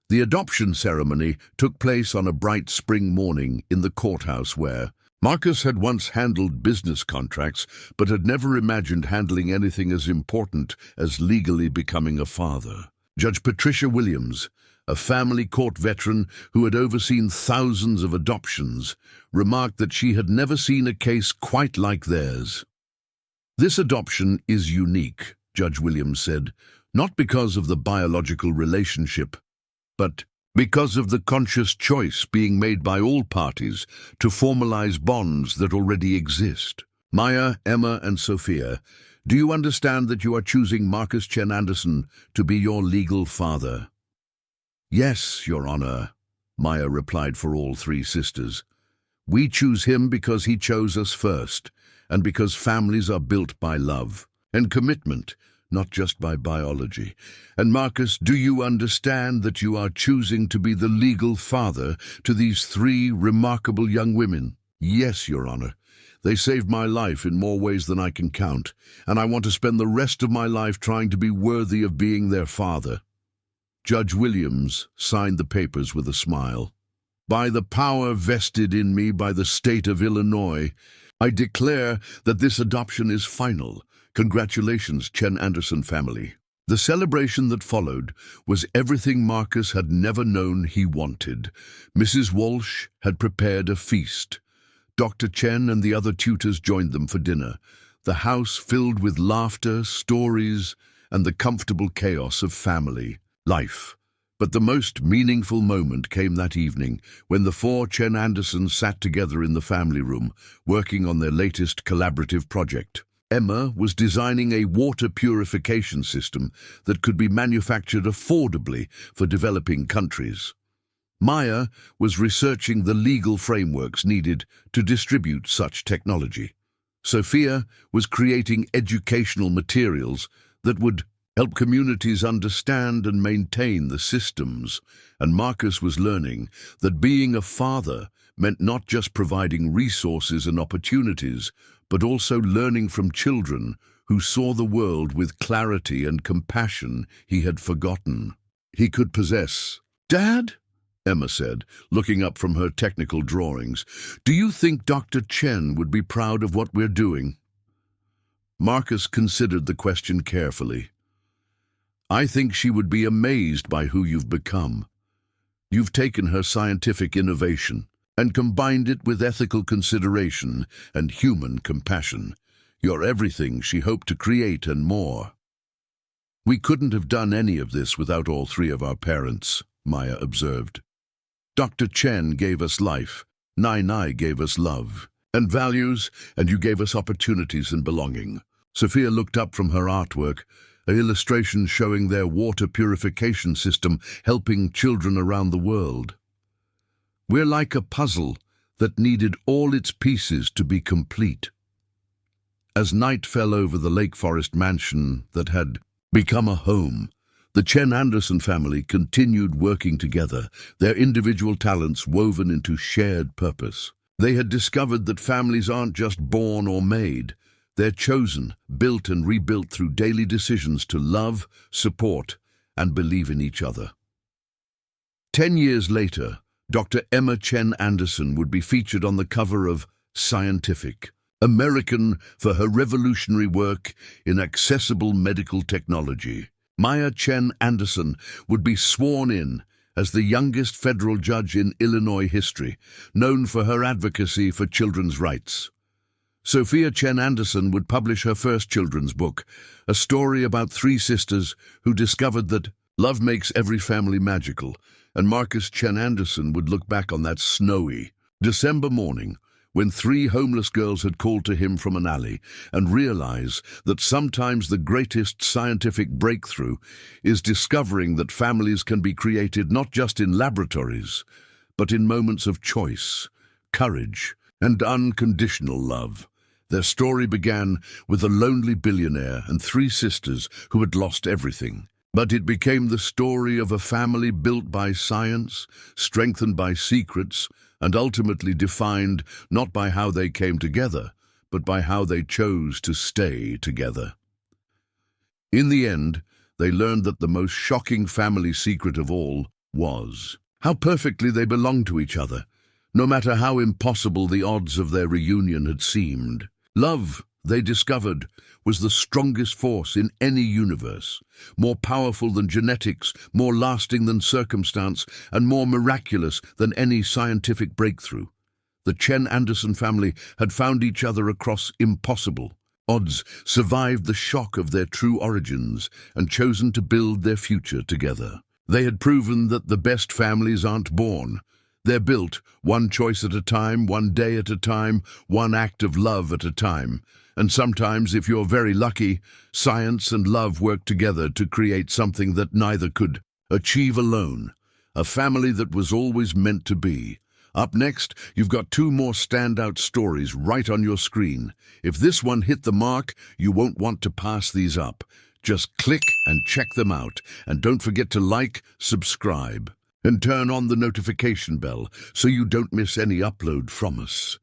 The adoption ceremony took place on a bright spring morning in the courthouse where Marcus had once handled business contracts, but had never imagined handling anything as important as legally becoming a father. Judge Patricia Williams, a family court veteran who had overseen thousands of adoptions, remarked that she had never seen a case quite like theirs. "This adoption is unique," Judge Williams said, "not because of the biological relationship, but because of the conscious choice being made by all parties to formalize bonds that already exist. Maya, Emma, and Sophia, do you understand that you are choosing Marcus Chen Anderson to be your legal father?" "Yes, Your Honor," Maya replied for all three sisters. "We choose him because he chose us first, and because families are built by love and commitment, not just by biology. And Marcus, do you understand that you are choosing to be the legal father to these three remarkable young women?" "Yes, Your Honor. They saved my life in more ways than I can count, and I want to spend the rest of my life trying to be worthy of being their father." Judge Williams signed the papers with a smile. "By the power vested in me by the state of Illinois, I declare that this adoption is final. Congratulations, Chen Anderson family." The celebration that followed was everything Marcus had never known he wanted. Mrs. Walsh had prepared a feast. Dr. Chen and the other tutors joined them for dinner, the house filled with laughter, stories, and the comfortable chaos of family life. But the most meaningful moment came that evening when the four Chen Andersons sat together in the family room, working on their latest collaborative project. Emma was designing a water purification system that could be manufactured affordably for developing countries. Maya was researching the legal frameworks needed to distribute such technology. Sophia was creating educational materials that would help communities understand and maintain the systems, and Marcus was learning that being a father meant not just providing resources and opportunities, but also learning from children who saw the world with clarity and compassion he had forgotten he could possess. "Dad," Emma said, looking up from her technical drawings, "do you think Dr. Chen would be proud of what we're doing?" Marcus considered the question carefully. "I think she would be amazed by who you've become. You've taken her scientific innovation and combined it with ethical consideration and human compassion. You're everything she hoped to create and more." "We couldn't have done any of this without all three of our parents," Maya observed. "Dr. Chen gave us life, Nai gave us love and values, and you gave us opportunities and belonging." Sophia looked up from her artwork, an illustration showing their water purification system helping children around the world. "We're like a puzzle that needed all its pieces to be complete." As night fell over the Lake Forest mansion that had become a home, the Chen Anderson family continued working together, their individual talents woven into shared purpose. They had discovered that families aren't just born or made. They're chosen, built and rebuilt through daily decisions to love, support, and believe in each other. 10 years later, Dr. Emma Chen Anderson would be featured on the cover of Scientific American for her revolutionary work in accessible medical technology. Maya Chen Anderson would be sworn in as the youngest federal judge in Illinois history, known for her advocacy for children's rights. Sophia Chen Anderson would publish her first children's book, a story about three sisters who discovered that love makes every family magical, and Marcus Chen Anderson would look back on that snowy December morning when three homeless girls had called to him from an alley and realize that sometimes the greatest scientific breakthrough is discovering that families can be created not just in laboratories, but in moments of choice, courage, and unconditional love. Their story began with a lonely billionaire and three sisters who had lost everything. But it became the story of a family built by science, strengthened by secrets, and ultimately defined not by how they came together, but by how they chose to stay together. In the end, they learned that the most shocking family secret of all was. How perfectly they belonged to each other, no matter how impossible the odds of their reunion had seemed. Love, they discovered, was the strongest force in any universe, more powerful than genetics, more lasting than circumstance, and more miraculous than any scientific breakthrough. The Chen Anderson family had found each other across impossible odds, survived the shock of their true origins, and chosen to build their future together. They had proven that the best families aren't born. They're built, one choice at a time, one day at a time, one act of love at a time. And sometimes, if you're very lucky, science and love work together to create something that neither could achieve alone. A family that was always meant to be. Up next, you've got two more standout stories right on your screen. If this one hit the mark, you won't want to pass these up. Just click and check them out. And don't forget to like, subscribe, and turn on the notification bell so you don't miss any upload from us.